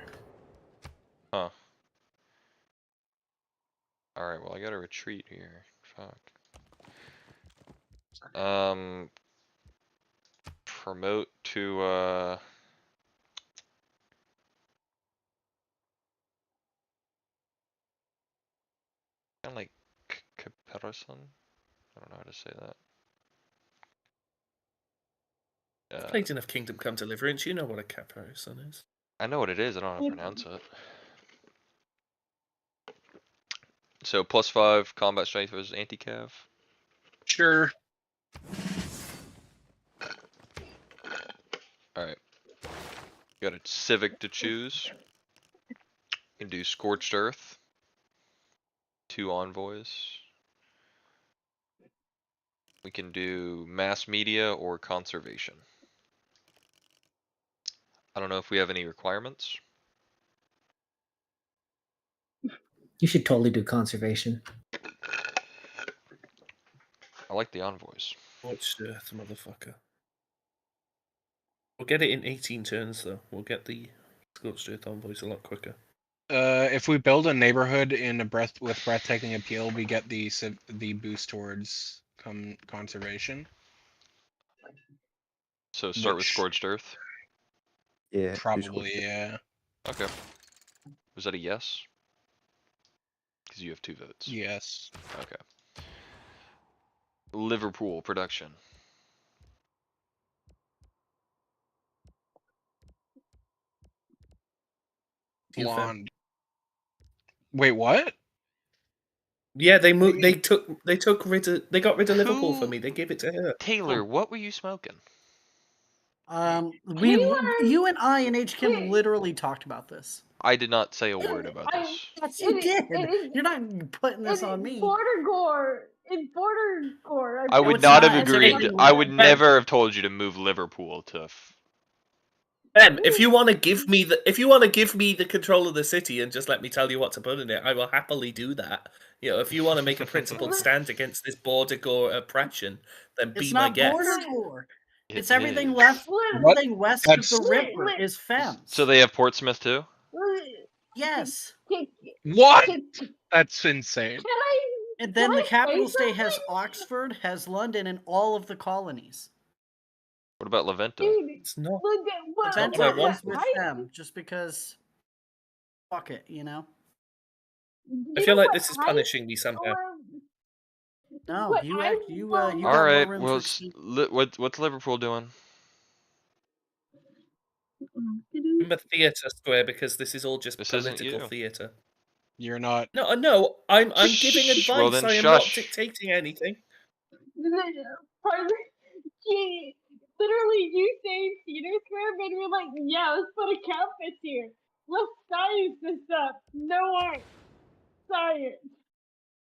[SPEAKER 2] Huh. Alright, well I gotta retreat here. Fuck. Promote to kinda like Caparison? I don't know how to say that.
[SPEAKER 5] Played enough Kingdom Come Deliverance, you know what a caparison is.
[SPEAKER 2] I know what it is, I don't know how to pronounce it. So +5 combat strength versus anti-cav.
[SPEAKER 4] Sure.
[SPEAKER 2] Alright. Got a civic to choose. You can do Scorched Earth. 2 envoys. We can do mass media or conservation. I don't know if we have any requirements.
[SPEAKER 3] You should totally do conservation.
[SPEAKER 2] I like the envoys.
[SPEAKER 5] Watch Earth, motherfucker. We'll get it in 18 turns, though. We'll get the Scorched Earth envoys a lot quicker.
[SPEAKER 4] If we build a neighborhood in with breathtaking appeal, we get the boost towards conservation.
[SPEAKER 2] So start with
[SPEAKER 4] Which-
[SPEAKER 2] Scorched Earth.
[SPEAKER 1] Yeah. do
[SPEAKER 4] Probably,
[SPEAKER 1] scorch-
[SPEAKER 4] yeah.
[SPEAKER 2] Okay. Was that a yes? Because you have 2 votes.
[SPEAKER 4] Yes.
[SPEAKER 2] Okay. Liverpool production.
[SPEAKER 5] You fem.
[SPEAKER 4] Blonde. Wait, what?
[SPEAKER 5] Yeah, they moved. They got rid of Liverpool for
[SPEAKER 2] Who-
[SPEAKER 5] me. They gave it to her.
[SPEAKER 2] Taylor, what were you smoking?
[SPEAKER 6] You and I and H. Kim
[SPEAKER 7] Hey.
[SPEAKER 6] literally talked about this.
[SPEAKER 2] I did not say a word about
[SPEAKER 7] I-
[SPEAKER 2] this.
[SPEAKER 6] Yes, you
[SPEAKER 7] It-
[SPEAKER 6] did.
[SPEAKER 7] it is-
[SPEAKER 6] You're not putting this on me.
[SPEAKER 7] Border Gore. In Border Gore.
[SPEAKER 2] I would
[SPEAKER 6] it's
[SPEAKER 2] not
[SPEAKER 6] not,
[SPEAKER 2] have
[SPEAKER 6] it's
[SPEAKER 2] agreed.
[SPEAKER 6] everything
[SPEAKER 2] I would
[SPEAKER 5] we-
[SPEAKER 2] never have told you to move Liverpool to.
[SPEAKER 5] If you want to give me the control of the city and just let me tell you what to put in it, I will happily do that. You know, if you want to make a principled stand against this border gore oppression, then
[SPEAKER 6] It's
[SPEAKER 5] be my
[SPEAKER 6] not
[SPEAKER 5] guest.
[SPEAKER 6] border war.
[SPEAKER 2] It
[SPEAKER 6] It's everything
[SPEAKER 2] is.
[SPEAKER 6] left.
[SPEAKER 7] What?
[SPEAKER 4] What?
[SPEAKER 6] Everything west
[SPEAKER 4] That's-
[SPEAKER 6] of the river
[SPEAKER 7] Wait.
[SPEAKER 6] is fems.
[SPEAKER 2] So they have Portsmouth too.
[SPEAKER 6] Yes.
[SPEAKER 7] Can,
[SPEAKER 4] What?
[SPEAKER 7] can,
[SPEAKER 4] That's insane.
[SPEAKER 7] can I?
[SPEAKER 6] And then
[SPEAKER 7] Can
[SPEAKER 6] the
[SPEAKER 7] I say
[SPEAKER 6] capital state has
[SPEAKER 7] something?
[SPEAKER 6] Oxford, has London, and all of the colonies.
[SPEAKER 2] What about Laventa?
[SPEAKER 7] Dude,
[SPEAKER 5] It's not.
[SPEAKER 7] look at what,
[SPEAKER 5] That's not
[SPEAKER 6] Venta
[SPEAKER 5] what I
[SPEAKER 7] what,
[SPEAKER 6] is
[SPEAKER 5] wanted.
[SPEAKER 6] with
[SPEAKER 7] I,
[SPEAKER 6] them, just because. Fuck it, you know.
[SPEAKER 5] I
[SPEAKER 7] you
[SPEAKER 5] feel
[SPEAKER 7] know
[SPEAKER 5] like
[SPEAKER 7] what
[SPEAKER 5] this is
[SPEAKER 7] I,
[SPEAKER 5] punishing me somehow.
[SPEAKER 6] No,
[SPEAKER 7] what
[SPEAKER 6] you
[SPEAKER 7] I
[SPEAKER 6] act. You
[SPEAKER 7] want-
[SPEAKER 6] you
[SPEAKER 2] All
[SPEAKER 6] got
[SPEAKER 2] right.
[SPEAKER 6] more room
[SPEAKER 2] Well,
[SPEAKER 6] to exceed.
[SPEAKER 2] what's Liverpool doing?
[SPEAKER 5] Remember theatre square because this is all just
[SPEAKER 2] This isn't
[SPEAKER 5] political
[SPEAKER 2] you.
[SPEAKER 5] theatre.
[SPEAKER 4] You're not.
[SPEAKER 5] No, I'm giving
[SPEAKER 2] Shh,
[SPEAKER 5] advice.
[SPEAKER 2] well then
[SPEAKER 5] I am not
[SPEAKER 2] shush.
[SPEAKER 5] dictating anything.
[SPEAKER 7] Pardon? Literally, you say theater square, and we're like, yeah, let's put a campus here. Let's science this up. No art. Science.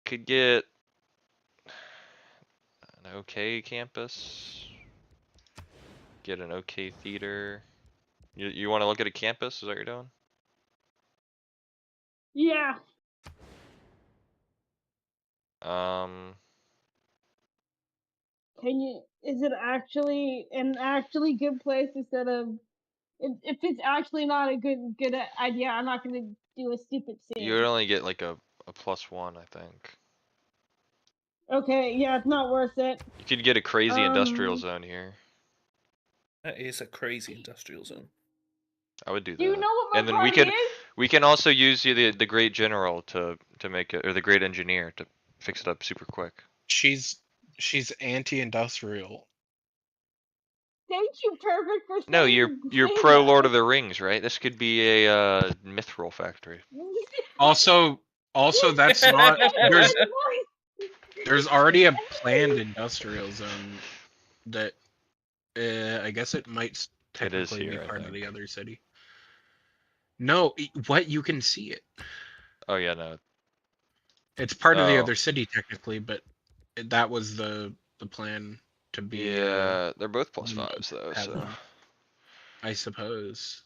[SPEAKER 2] Could get an okay campus. Get an okay theater. You want to look at a campus? Is that what you're doing?
[SPEAKER 7] Yeah. Can you? Is it actually an actually good place instead of? If it's actually not a good idea, I'm not gonna do a stupid
[SPEAKER 2] You would
[SPEAKER 7] thing.
[SPEAKER 2] only get like a +1, I think.
[SPEAKER 7] Okay, yeah, it's not worth it.
[SPEAKER 2] You could get a crazy industrial
[SPEAKER 7] Um,
[SPEAKER 2] zone here.
[SPEAKER 5] That is a crazy industrial zone.
[SPEAKER 2] I would do
[SPEAKER 7] Do you
[SPEAKER 2] that.
[SPEAKER 7] know what my
[SPEAKER 2] And then
[SPEAKER 7] party is?
[SPEAKER 2] we can also use the great general to make it, or the great engineer to fix it up super quick.
[SPEAKER 4] She's anti-industrial.
[SPEAKER 7] Thank you, Perfect, for
[SPEAKER 2] No,
[SPEAKER 7] saying
[SPEAKER 2] you're
[SPEAKER 7] saying
[SPEAKER 2] pro
[SPEAKER 7] that.
[SPEAKER 2] Lord of the Rings, right? This could be a mithril factory.
[SPEAKER 4] Also, that's not. There's already a planned industrial zone that I guess it might
[SPEAKER 2] It is
[SPEAKER 4] technically be
[SPEAKER 2] here, I
[SPEAKER 4] part of the
[SPEAKER 2] think.
[SPEAKER 4] other city. No, what you can see it.
[SPEAKER 2] Oh yeah, no.
[SPEAKER 4] It's part of the
[SPEAKER 2] Oh.
[SPEAKER 4] other city technically, but that was the plan to be.
[SPEAKER 2] Yeah, they're both
[SPEAKER 4] one of
[SPEAKER 2] +5s though,
[SPEAKER 4] have
[SPEAKER 2] so
[SPEAKER 4] one. I suppose.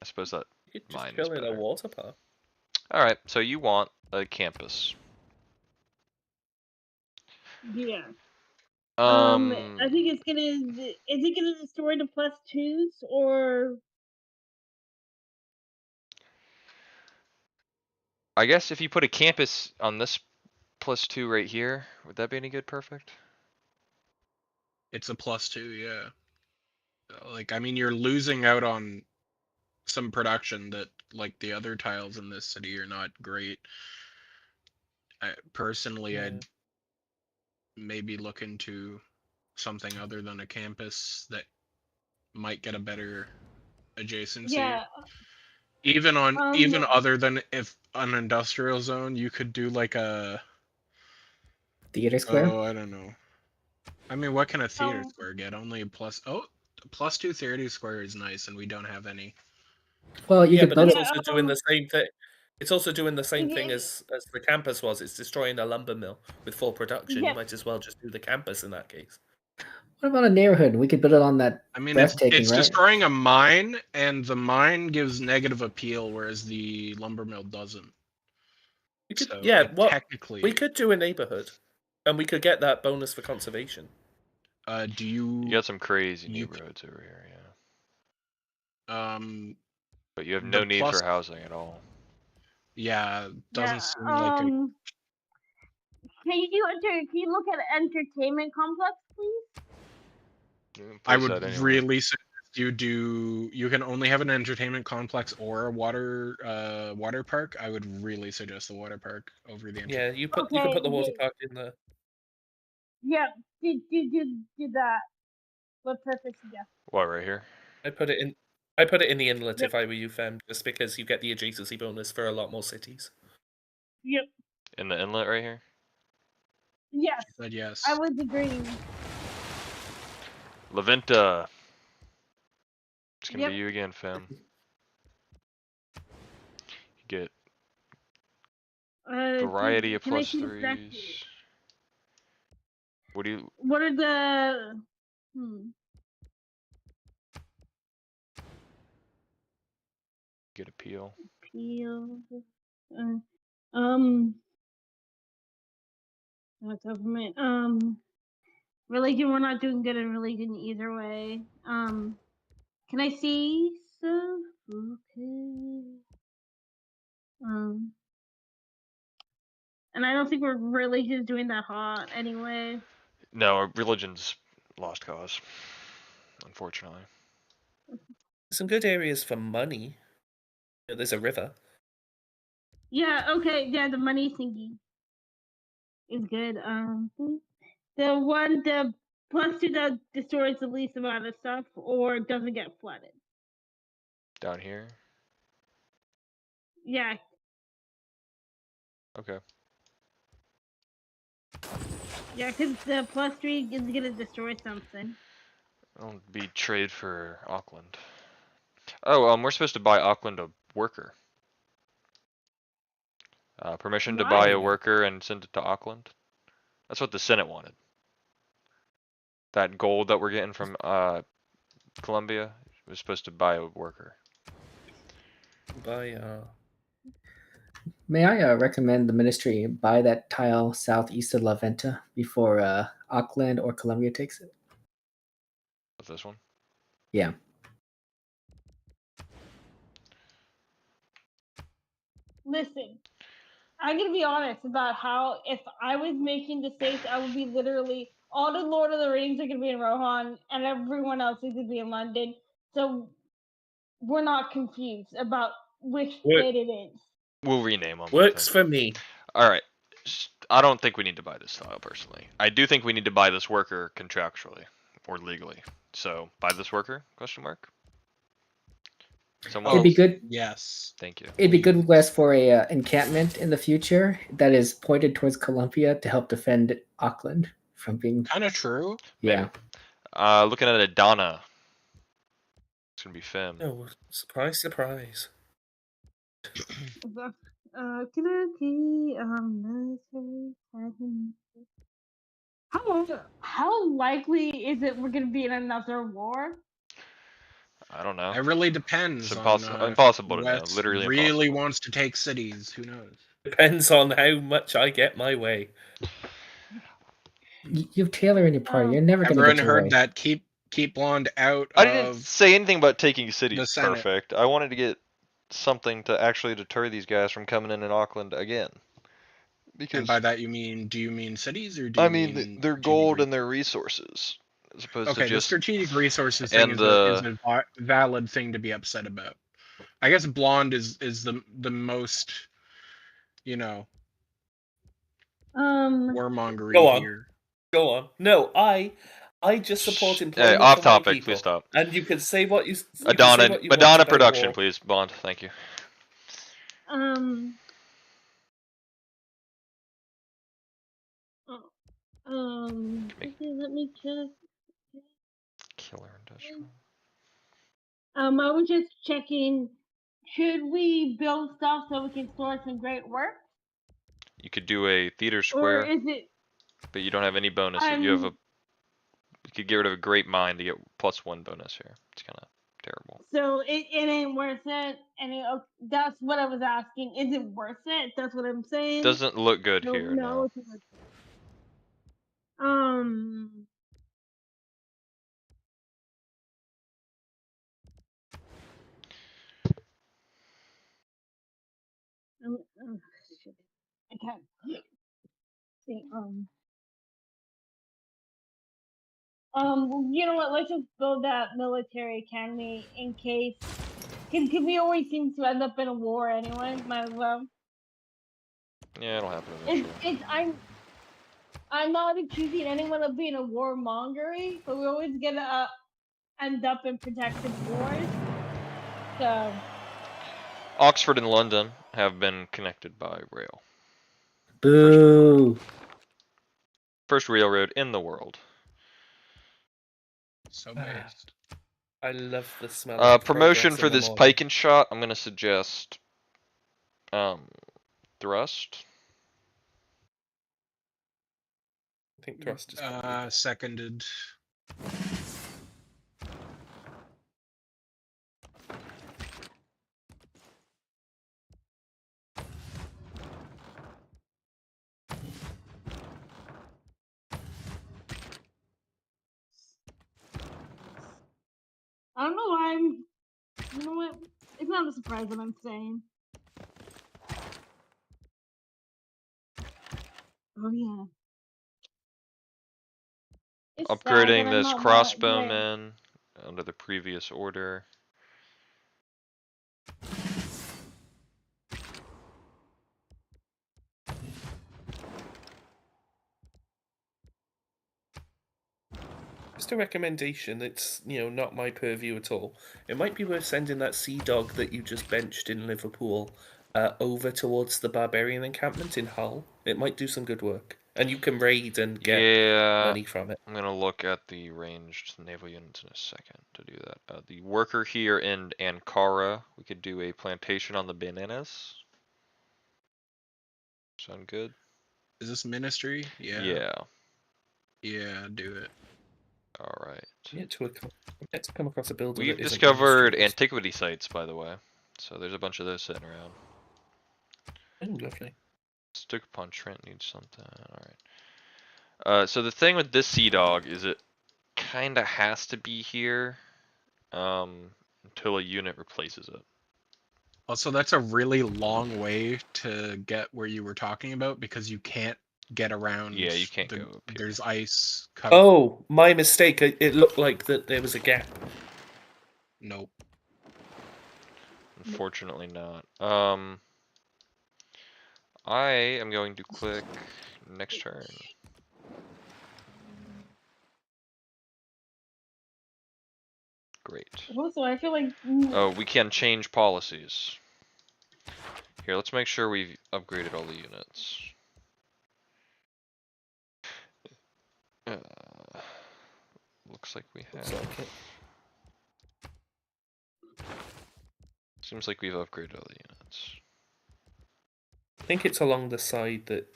[SPEAKER 2] I suppose that
[SPEAKER 5] You could
[SPEAKER 2] mine
[SPEAKER 5] just
[SPEAKER 2] is
[SPEAKER 5] fill in a
[SPEAKER 2] better.
[SPEAKER 5] water park.
[SPEAKER 2] Alright, so you want a campus.
[SPEAKER 7] Yeah. I think
[SPEAKER 2] Um,
[SPEAKER 7] it's gonna. Is it gonna destroy the +2s or?
[SPEAKER 2] I guess if you put a campus on this +2 right here, would that be any good? Perfect.
[SPEAKER 4] It's a +2, yeah. Like, I mean, you're losing out on some production that, like, the other tiles in this city are not great. Personally,
[SPEAKER 5] Yeah.
[SPEAKER 4] I'd maybe look into something other than a campus that might get a better adjacency.
[SPEAKER 7] Yeah.
[SPEAKER 4] Even other than if an industrial zone, you could do like a
[SPEAKER 3] Theater square.
[SPEAKER 4] I don't know. I mean, what can a theater square get? Only a +2 theater square is nice, and we don't have any.
[SPEAKER 3] Well, you
[SPEAKER 5] Yeah,
[SPEAKER 3] could
[SPEAKER 5] but
[SPEAKER 3] build
[SPEAKER 5] it's
[SPEAKER 3] it.
[SPEAKER 5] also doing the same thing. It's also doing the same thing
[SPEAKER 7] Yeah.
[SPEAKER 5] as the campus was. It's destroying a lumber mill with full production.
[SPEAKER 7] Yeah.
[SPEAKER 5] You might as well just do the campus in that case.
[SPEAKER 3] What about a neighborhood? We could build it on that
[SPEAKER 4] I mean,
[SPEAKER 3] breathtaking,
[SPEAKER 4] it's
[SPEAKER 3] right?
[SPEAKER 4] destroying a mine, and the mine gives negative appeal, whereas the lumber mill doesn't.
[SPEAKER 5] You could,
[SPEAKER 4] So
[SPEAKER 5] technically, we could do a neighborhood, and we could get that bonus for conservation.
[SPEAKER 4] Do you?
[SPEAKER 2] You got some crazy neighborhoods over here, yeah. But you have no need for housing at all.
[SPEAKER 4] Yeah, doesn't seem like a.
[SPEAKER 7] Can you look at entertainment complex, please?
[SPEAKER 4] I would really suggest you do. You can only have an entertainment complex or a water park. I would really suggest the water park over the.
[SPEAKER 5] Yeah, you can put the water park in there.
[SPEAKER 7] Yeah, do that. What Perfect suggests.
[SPEAKER 2] What, right here?
[SPEAKER 5] I put it in the inlet if I were you, Fem, just because you get the adjacency bonus for a lot more cities.
[SPEAKER 7] Yep.
[SPEAKER 2] In the inlet right here?
[SPEAKER 7] Yes.
[SPEAKER 4] She said yes.
[SPEAKER 7] I was agreeing.
[SPEAKER 2] Laventa. It's gonna be you again, Fem. You get variety of +3s. What do you?
[SPEAKER 7] What are the?
[SPEAKER 2] Get appeal.
[SPEAKER 7] Appeal. Government. Religion. We're not doing good in religion either way. Can I see stuff? Okay. And I don't think we're really just doing that hot anyway.
[SPEAKER 2] No, religion's lost cause, unfortunately.
[SPEAKER 5] Some good areas for money. There's a river.
[SPEAKER 7] Yeah, okay, yeah, the money thingy is good. The one the +2 that destroys the least amount of stuff or doesn't get flooded.
[SPEAKER 2] Down here.
[SPEAKER 7] Yeah.
[SPEAKER 2] Okay.
[SPEAKER 7] Yeah, because the +3 is gonna destroy something.
[SPEAKER 2] I'll be trade for Auckland. Oh, we're supposed to buy Auckland a worker. Permission to buy a
[SPEAKER 7] Why?
[SPEAKER 2] worker and send it to Auckland. That's what the Senate wanted. That gold that we're getting from Colombia was supposed to buy a worker.
[SPEAKER 5] By
[SPEAKER 3] May I recommend the ministry buy that tile southeast of La Venta before Auckland or Columbia takes it?
[SPEAKER 2] What's this one?
[SPEAKER 3] Yeah.
[SPEAKER 7] Listen, I'm gonna be honest about how if I was making the states, I would be literally all the Lord of the Rings are gonna be in Rohan, and everyone else is gonna be in London. So we're not confused about which state it is.
[SPEAKER 2] We'll rename them.
[SPEAKER 5] works for me.
[SPEAKER 2] All right. I don't think we need to buy this tile personally. I do think we need to buy this worker contractually or legally. So buy this worker? Question mark. Someone
[SPEAKER 3] It'd be
[SPEAKER 2] else?
[SPEAKER 3] good.
[SPEAKER 4] Yes.
[SPEAKER 2] Thank you.
[SPEAKER 3] It'd be good, Wes, for a encampment in the future that is pointed towards Columbia to help defend Auckland from being.
[SPEAKER 4] Kind of true.
[SPEAKER 3] Yeah.
[SPEAKER 2] Looking at Adana. It's gonna be Fem.
[SPEAKER 5] Oh, surprise, surprise.
[SPEAKER 7] How likely is it we're gonna be in another war?
[SPEAKER 2] I don't know.
[SPEAKER 4] It really depends.
[SPEAKER 2] It's
[SPEAKER 4] on,
[SPEAKER 2] impossible to know.
[SPEAKER 4] Wes
[SPEAKER 2] Literally
[SPEAKER 4] really
[SPEAKER 2] impossible.
[SPEAKER 4] wants to take cities. Who knows?
[SPEAKER 5] Depends on how much I get my way.
[SPEAKER 3] You have Taylor in your party. You're never going to
[SPEAKER 4] Everyone
[SPEAKER 3] get your
[SPEAKER 4] heard
[SPEAKER 3] way.
[SPEAKER 4] that. Keep Blonde out
[SPEAKER 2] I didn't
[SPEAKER 4] of.
[SPEAKER 2] say anything about taking cities
[SPEAKER 4] the Senate.
[SPEAKER 2] perfect. I wanted to get something to actually deter these guys from coming in Auckland again. Because
[SPEAKER 4] And by that do you mean cities or do
[SPEAKER 2] I
[SPEAKER 4] you
[SPEAKER 2] mean their gold and their resources, as opposed
[SPEAKER 4] Okay,
[SPEAKER 2] to just
[SPEAKER 4] the strategic resources thing
[SPEAKER 2] and
[SPEAKER 4] is a valid thing to be upset about. I guess Blonde is the most, warmongery
[SPEAKER 5] Go on.
[SPEAKER 4] here.
[SPEAKER 5] Go on. No, I just support
[SPEAKER 2] Hey,
[SPEAKER 5] employment
[SPEAKER 2] off
[SPEAKER 5] for my
[SPEAKER 2] topic.
[SPEAKER 5] people.
[SPEAKER 2] Please stop.
[SPEAKER 5] And you can say what you.
[SPEAKER 2] Adana
[SPEAKER 5] want about
[SPEAKER 2] production,
[SPEAKER 5] war.
[SPEAKER 2] please, Bond. Thank you.
[SPEAKER 7] Okay, let me check.
[SPEAKER 2] Killer industrial.
[SPEAKER 7] I was just checking. Should we build stuff so we can store some great work?
[SPEAKER 2] You could do a theater
[SPEAKER 7] Or
[SPEAKER 2] square,
[SPEAKER 7] is it?
[SPEAKER 2] but you don't have any bonus. You could get rid of a great mine to get +1 bonus here. It's kind of terrible.
[SPEAKER 7] So it ain't worth it, and that's what I was asking. Is it worth it? That's what I'm saying.
[SPEAKER 2] Doesn't look good here. No.
[SPEAKER 7] Shit. I can't see. You know what? Let's just build that military academy in case. Because we always seem to end up in a war anyway. Might as well.
[SPEAKER 2] Yeah, it'll happen eventually.
[SPEAKER 7] I'm not accusing anyone of being a warmongery, but we're always gonna end up in protective wars. So.
[SPEAKER 2] Oxford and London have been connected by rail.
[SPEAKER 3] Boo!
[SPEAKER 2] First railroad in the world.
[SPEAKER 4] So based.
[SPEAKER 5] I love the smell. Of
[SPEAKER 2] promotion
[SPEAKER 5] progress
[SPEAKER 2] for
[SPEAKER 5] in the
[SPEAKER 2] this
[SPEAKER 5] morning.
[SPEAKER 2] pike and shot. I'm gonna suggest thrust.
[SPEAKER 5] I think thrust is.
[SPEAKER 4] Seconded.
[SPEAKER 7] I don't know why you know what? It's not a surprise what I'm saying. Oh yeah. It's sad that
[SPEAKER 2] Upgrading
[SPEAKER 7] I'm
[SPEAKER 2] this
[SPEAKER 7] not
[SPEAKER 2] crossbowman under the previous order.
[SPEAKER 5] Just a recommendation. It's not my purview at all. It might be worth sending that sea dog that you just benched in Liverpool over towards the barbarian encampment in Hull. It might do some good work, and you can raid and get money from it.
[SPEAKER 2] I'm gonna look at the ranged naval units in a second to do that. The worker here in Ankara, we could do a plantation on the bananas. Sound good?
[SPEAKER 4] Is this ministry? Yeah.
[SPEAKER 2] Yeah.
[SPEAKER 4] Yeah, do it.
[SPEAKER 2] All right.
[SPEAKER 5] Yet to come across a builder.
[SPEAKER 2] We've
[SPEAKER 5] that isn't
[SPEAKER 2] discovered
[SPEAKER 5] ministry.
[SPEAKER 2] antiquity sites, by the way. So there's a bunch of those sitting around.
[SPEAKER 5] Oh, lovely.
[SPEAKER 2] Stoke upon Trent needs something. Alright. So the thing with this sea dog is it kinda has to be here until a unit replaces it.
[SPEAKER 4] Also, that's a really long way to get where you were talking about because you can't get around.
[SPEAKER 2] Yeah, you can't go up here.
[SPEAKER 4] There's ice.
[SPEAKER 5] Oh, my mistake. It looked like that there was a gap.
[SPEAKER 4] Nope.
[SPEAKER 2] Unfortunately not. I am going to click next turn. Great.
[SPEAKER 7] Also, I feel like.
[SPEAKER 2] Oh, we can change policies. Here, let's make sure we've upgraded all the units. Looks like we have. Seems like we've upgraded all the units.
[SPEAKER 5] I think it's along the side that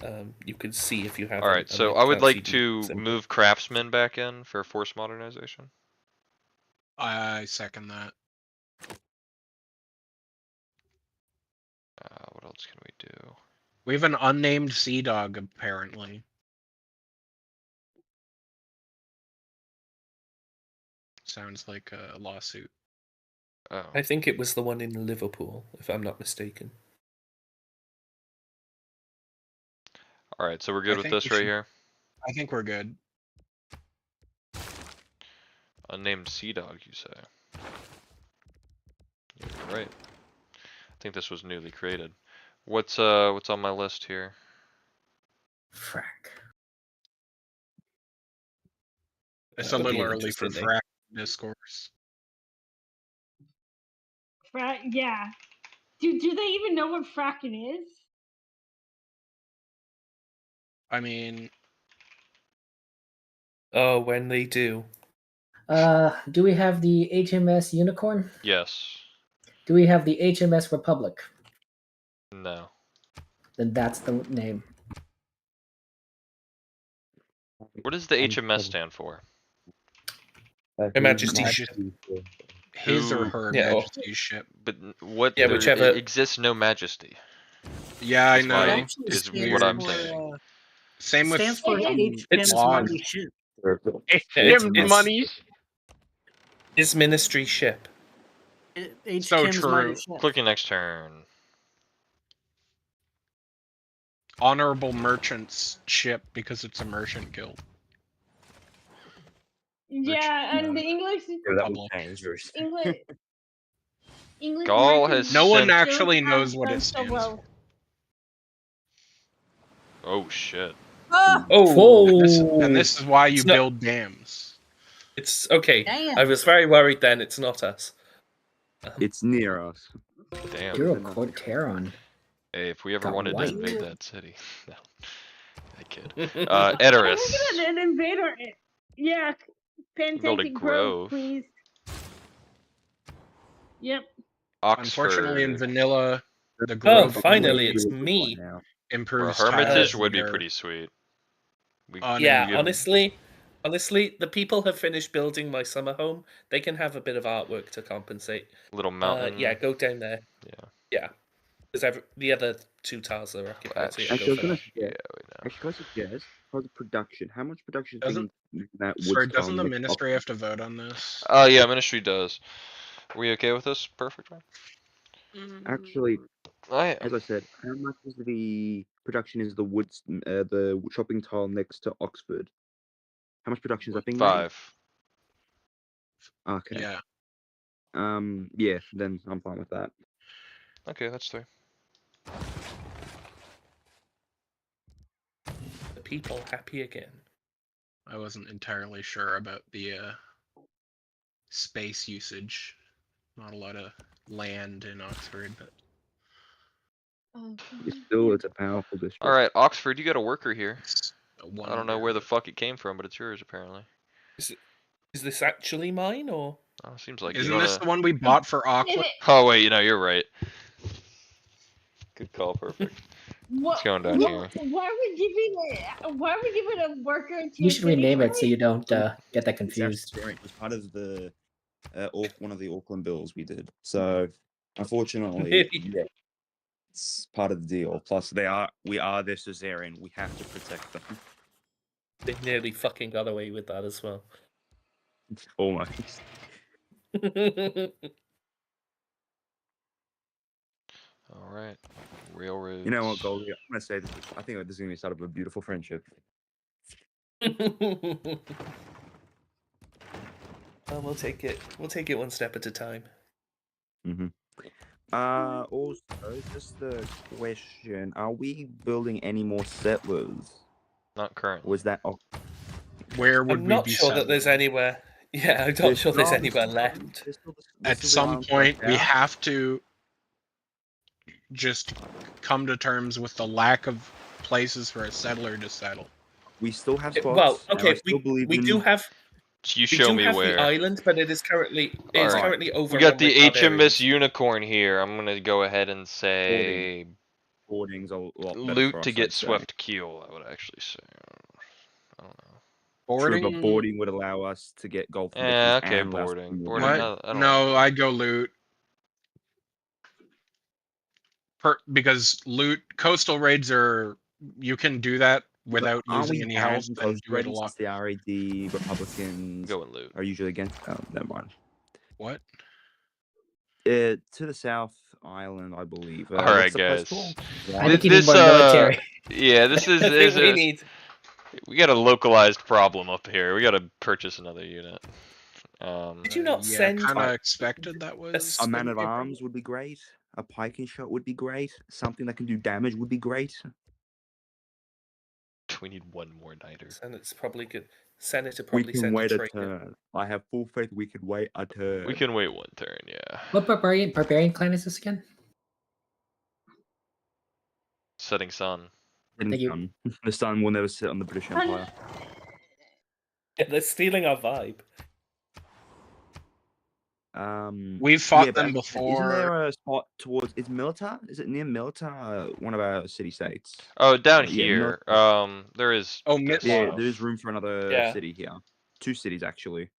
[SPEAKER 5] you can see if you have.
[SPEAKER 2] Alright, so I would like to move craftsmen back in for force modernization.
[SPEAKER 4] I second that.
[SPEAKER 2] What else can we do?
[SPEAKER 4] We have an unnamed sea dog, apparently. Sounds like a lawsuit.
[SPEAKER 2] Oh.
[SPEAKER 5] I think it was the one in Liverpool, if I'm not mistaken.
[SPEAKER 2] Alright, so we're good with this right here?
[SPEAKER 4] I think we're good.
[SPEAKER 2] Unnamed sea dog, you say? You're right. I think this was newly created. What's on my list here?
[SPEAKER 3] Frack.
[SPEAKER 4] It's
[SPEAKER 5] That
[SPEAKER 4] a
[SPEAKER 5] would be
[SPEAKER 4] little
[SPEAKER 5] an
[SPEAKER 4] early for
[SPEAKER 5] interesting
[SPEAKER 4] frack discourse.
[SPEAKER 7] Yeah. Do they even know what fracking is?
[SPEAKER 4] I mean.
[SPEAKER 5] Oh, when they do.
[SPEAKER 3] Do we have the HMS Unicorn?
[SPEAKER 2] Yes.
[SPEAKER 3] Do we have the HMS Republic?
[SPEAKER 2] No.
[SPEAKER 3] Then that's the name.
[SPEAKER 2] What does the HMS stand for?
[SPEAKER 5] Her Majesty's ship.
[SPEAKER 4] His or her Majesty's ship.
[SPEAKER 2] But what?
[SPEAKER 5] Yeah, whichever.
[SPEAKER 2] It exists no Majesty.
[SPEAKER 4] Yeah, I know.
[SPEAKER 2] Is what I'm saying.
[SPEAKER 4] Same with
[SPEAKER 6] stands for
[SPEAKER 5] it's
[SPEAKER 6] Mighty Ship.
[SPEAKER 4] It's money.
[SPEAKER 5] His ministry ship.
[SPEAKER 4] So true.
[SPEAKER 2] Clicking next turn.
[SPEAKER 4] Honorable Merchant's ship because it's a merchant guild.
[SPEAKER 7] Yeah, and the English. English.
[SPEAKER 2] Gaul has
[SPEAKER 4] no one
[SPEAKER 2] sent...
[SPEAKER 4] actually knows what it stands for.
[SPEAKER 2] Oh shit.
[SPEAKER 5] Oh,
[SPEAKER 4] and this is why you build dams.
[SPEAKER 5] It's okay.
[SPEAKER 6] Damn.
[SPEAKER 5] I was very worried then. It's not us.
[SPEAKER 1] It's near us.
[SPEAKER 2] Damn.
[SPEAKER 3] You're a Corteron.
[SPEAKER 2] Hey, if we ever wanted
[SPEAKER 3] white.
[SPEAKER 2] to invade that city. No. I kid. Edoras.
[SPEAKER 7] An invader. Yeah.
[SPEAKER 2] Build a
[SPEAKER 7] Pancake
[SPEAKER 2] grove.
[SPEAKER 7] please. Yep.
[SPEAKER 2] Oxford.
[SPEAKER 4] Unfortunately, in vanilla, the grove.
[SPEAKER 5] Oh, finally, it's me.
[SPEAKER 4] Improves.
[SPEAKER 2] Hermitage would be pretty sweet.
[SPEAKER 5] Yeah, honestly, the people have finished building my summer home. They can have a bit of artwork to compensate.
[SPEAKER 2] Little mountain.
[SPEAKER 5] Yeah, go down there. Yeah. Because the other two tiles are occupied. So
[SPEAKER 1] Actually, I was going to suggest for the production. How much production
[SPEAKER 4] doesn't the ministry have to vote on this?
[SPEAKER 2] Yeah, ministry does. Are we okay with this? Perfect, right?
[SPEAKER 1] Actually, as I said, how much is the production is the shopping tile next to Oxford? How much production is that being
[SPEAKER 2] 5.
[SPEAKER 1] made? Okay.
[SPEAKER 4] Yeah.
[SPEAKER 1] Yeah, then I'm fine with that.
[SPEAKER 2] Okay, that's 3.
[SPEAKER 5] The people happy again.
[SPEAKER 4] I wasn't entirely sure about the space usage. Not a lot of land in Oxford, but
[SPEAKER 1] It's a powerful district.
[SPEAKER 2] All right, Oxford, you got a worker here.
[SPEAKER 4] it's a wonder.
[SPEAKER 2] I don't know where the fuck it came from, but it's yours apparently.
[SPEAKER 5] Is this actually mine or?
[SPEAKER 2] Oh, seems like
[SPEAKER 4] Isn't
[SPEAKER 2] you
[SPEAKER 4] this
[SPEAKER 2] wanna...
[SPEAKER 4] the one we bought for Auckland?
[SPEAKER 2] Oh wait, you're right. Good call, perfect. It's going down here.
[SPEAKER 7] Why are we giving a worker to
[SPEAKER 3] You
[SPEAKER 7] a
[SPEAKER 3] should
[SPEAKER 7] city
[SPEAKER 3] rename it so
[SPEAKER 7] boy?
[SPEAKER 3] you don't get that
[SPEAKER 1] It's actually
[SPEAKER 3] confused.
[SPEAKER 1] very- it was part of the one of the Auckland bills we did. So unfortunately,
[SPEAKER 5] Really?
[SPEAKER 1] yeah, it's part of the deal. Plus, we are their suzerain. We have to protect them.
[SPEAKER 5] They nearly fucking got away with that as well.
[SPEAKER 1] Almost.
[SPEAKER 2] All right, railroads.
[SPEAKER 1] You know what, Goldie? I'm gonna say this. I think this is gonna be the start of a beautiful friendship.
[SPEAKER 5] Well, we'll take it. We'll take it one step at a time.
[SPEAKER 1] Mm-hmm. Also, just the question: are we building any more settlers?
[SPEAKER 2] Not currently.
[SPEAKER 1] Was that?
[SPEAKER 4] Where would
[SPEAKER 5] I'm
[SPEAKER 4] we
[SPEAKER 5] not
[SPEAKER 4] be
[SPEAKER 5] sure that there's
[SPEAKER 4] settling?
[SPEAKER 5] anywhere. Yeah, I'm not sure there's anywhere left.
[SPEAKER 4] At some point, we have to just come to terms with the lack of places for a settler to settle.
[SPEAKER 1] We still have spots.
[SPEAKER 5] Well,
[SPEAKER 1] and I
[SPEAKER 5] okay,
[SPEAKER 1] still believe
[SPEAKER 5] we
[SPEAKER 1] in-
[SPEAKER 5] do have.
[SPEAKER 2] You
[SPEAKER 5] We
[SPEAKER 2] show
[SPEAKER 5] do
[SPEAKER 2] me
[SPEAKER 5] have
[SPEAKER 2] where.
[SPEAKER 5] the island, but it is currently
[SPEAKER 2] Alright.
[SPEAKER 5] currently over.
[SPEAKER 2] We got the HMS Unicorn here. I'm gonna go ahead and say
[SPEAKER 1] boarding's a lot better
[SPEAKER 2] loot
[SPEAKER 1] for
[SPEAKER 2] to
[SPEAKER 1] us,
[SPEAKER 2] get
[SPEAKER 1] I'd say.
[SPEAKER 2] swept keel. I would actually say. I don't know.
[SPEAKER 1] True,
[SPEAKER 4] Boarding.
[SPEAKER 1] but boarding would allow us to get gold from
[SPEAKER 2] Yeah,
[SPEAKER 1] the keys
[SPEAKER 2] okay,
[SPEAKER 1] and allow us to
[SPEAKER 2] boarding.
[SPEAKER 1] do more
[SPEAKER 2] Boarding.
[SPEAKER 1] damage.
[SPEAKER 2] I don't
[SPEAKER 4] No,
[SPEAKER 2] wanna-
[SPEAKER 4] I'd go loot. Because loot coastal raids are you can do that without
[SPEAKER 1] Aren't
[SPEAKER 4] using
[SPEAKER 1] we
[SPEAKER 4] any
[SPEAKER 1] banned
[SPEAKER 4] health
[SPEAKER 1] from
[SPEAKER 4] and
[SPEAKER 1] coast
[SPEAKER 4] do it a
[SPEAKER 1] raids
[SPEAKER 4] lot.
[SPEAKER 1] since the RAD Republicans
[SPEAKER 2] Go and loot.
[SPEAKER 1] are usually against? Oh, never mind.
[SPEAKER 4] What?
[SPEAKER 1] To the South Island, I believe.
[SPEAKER 2] All right,
[SPEAKER 1] what's the place
[SPEAKER 2] guys.
[SPEAKER 1] called?
[SPEAKER 3] I think you need
[SPEAKER 2] This
[SPEAKER 3] more military.
[SPEAKER 2] yeah, this is,
[SPEAKER 5] I think we need.
[SPEAKER 2] we got a localized problem up here. We got to purchase another unit.
[SPEAKER 5] Did you not
[SPEAKER 4] Yeah,
[SPEAKER 5] send?
[SPEAKER 4] kind of expected that was.
[SPEAKER 1] A man of
[SPEAKER 5] Maybe a
[SPEAKER 1] arms would be great. A piking shot would be great. Something that can do damage would be great.
[SPEAKER 2] We need one more niter.
[SPEAKER 5] Senate's probably good. Senator
[SPEAKER 1] We
[SPEAKER 5] probably
[SPEAKER 1] can
[SPEAKER 5] send
[SPEAKER 1] wait
[SPEAKER 5] a
[SPEAKER 1] a
[SPEAKER 5] traitor.
[SPEAKER 1] turn. I have full faith we can wait a turn.
[SPEAKER 2] We can wait one turn, yeah.
[SPEAKER 3] What barbarian clan is this again?
[SPEAKER 2] Setting sun.
[SPEAKER 3] Thank you.
[SPEAKER 1] The sun will never sit on the British Empire.
[SPEAKER 5] Yeah, they're stealing our vibe.
[SPEAKER 4] We've fought
[SPEAKER 1] but
[SPEAKER 4] them
[SPEAKER 1] Isn't
[SPEAKER 4] before.
[SPEAKER 1] there a spot towards? Is Militar? Is it near Militar? One of our city states.
[SPEAKER 2] Oh, down
[SPEAKER 1] Yeah,
[SPEAKER 2] here. There is.
[SPEAKER 4] Oh,
[SPEAKER 2] there's
[SPEAKER 1] Yeah,
[SPEAKER 2] stuff.
[SPEAKER 1] there's room for another
[SPEAKER 5] Yeah.
[SPEAKER 1] city here. 2 cities actually.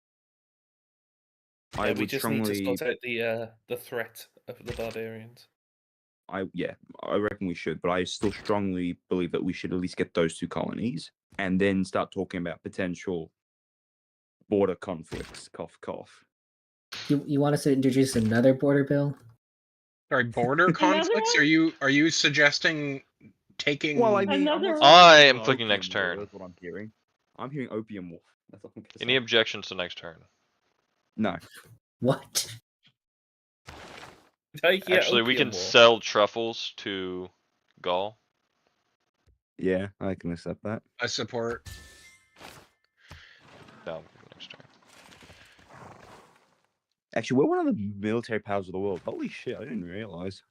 [SPEAKER 5] Yeah,
[SPEAKER 1] I
[SPEAKER 5] we
[SPEAKER 1] would
[SPEAKER 5] just
[SPEAKER 1] strongly.
[SPEAKER 5] need to sort out the threat of the barbarians.
[SPEAKER 1] I reckon we should, but I still strongly believe that we should at least get those 2 colonies and then start talking about potential border conflicts. Cough, cough.
[SPEAKER 3] You want us to introduce another border bill?
[SPEAKER 4] Sorry, border conflicts?
[SPEAKER 7] one?
[SPEAKER 4] Are you suggesting taking?
[SPEAKER 1] Well, I mean,
[SPEAKER 7] Another
[SPEAKER 1] I'm
[SPEAKER 7] one?
[SPEAKER 2] I am
[SPEAKER 1] not
[SPEAKER 2] clicking
[SPEAKER 1] opium
[SPEAKER 2] next
[SPEAKER 1] war,
[SPEAKER 2] turn.
[SPEAKER 1] That's what I'm hearing. I'm hearing opium wolf. That's all I'm gonna
[SPEAKER 2] Any
[SPEAKER 1] say.
[SPEAKER 2] objections to next turn?
[SPEAKER 1] No.
[SPEAKER 3] What?
[SPEAKER 2] Actually, we can sell truffles to Gaul.
[SPEAKER 1] Yeah, I can accept that.
[SPEAKER 4] I support.
[SPEAKER 2] No, next turn.
[SPEAKER 1] Actually, we're one of the military powers of the world. Holy shit, I didn't realize.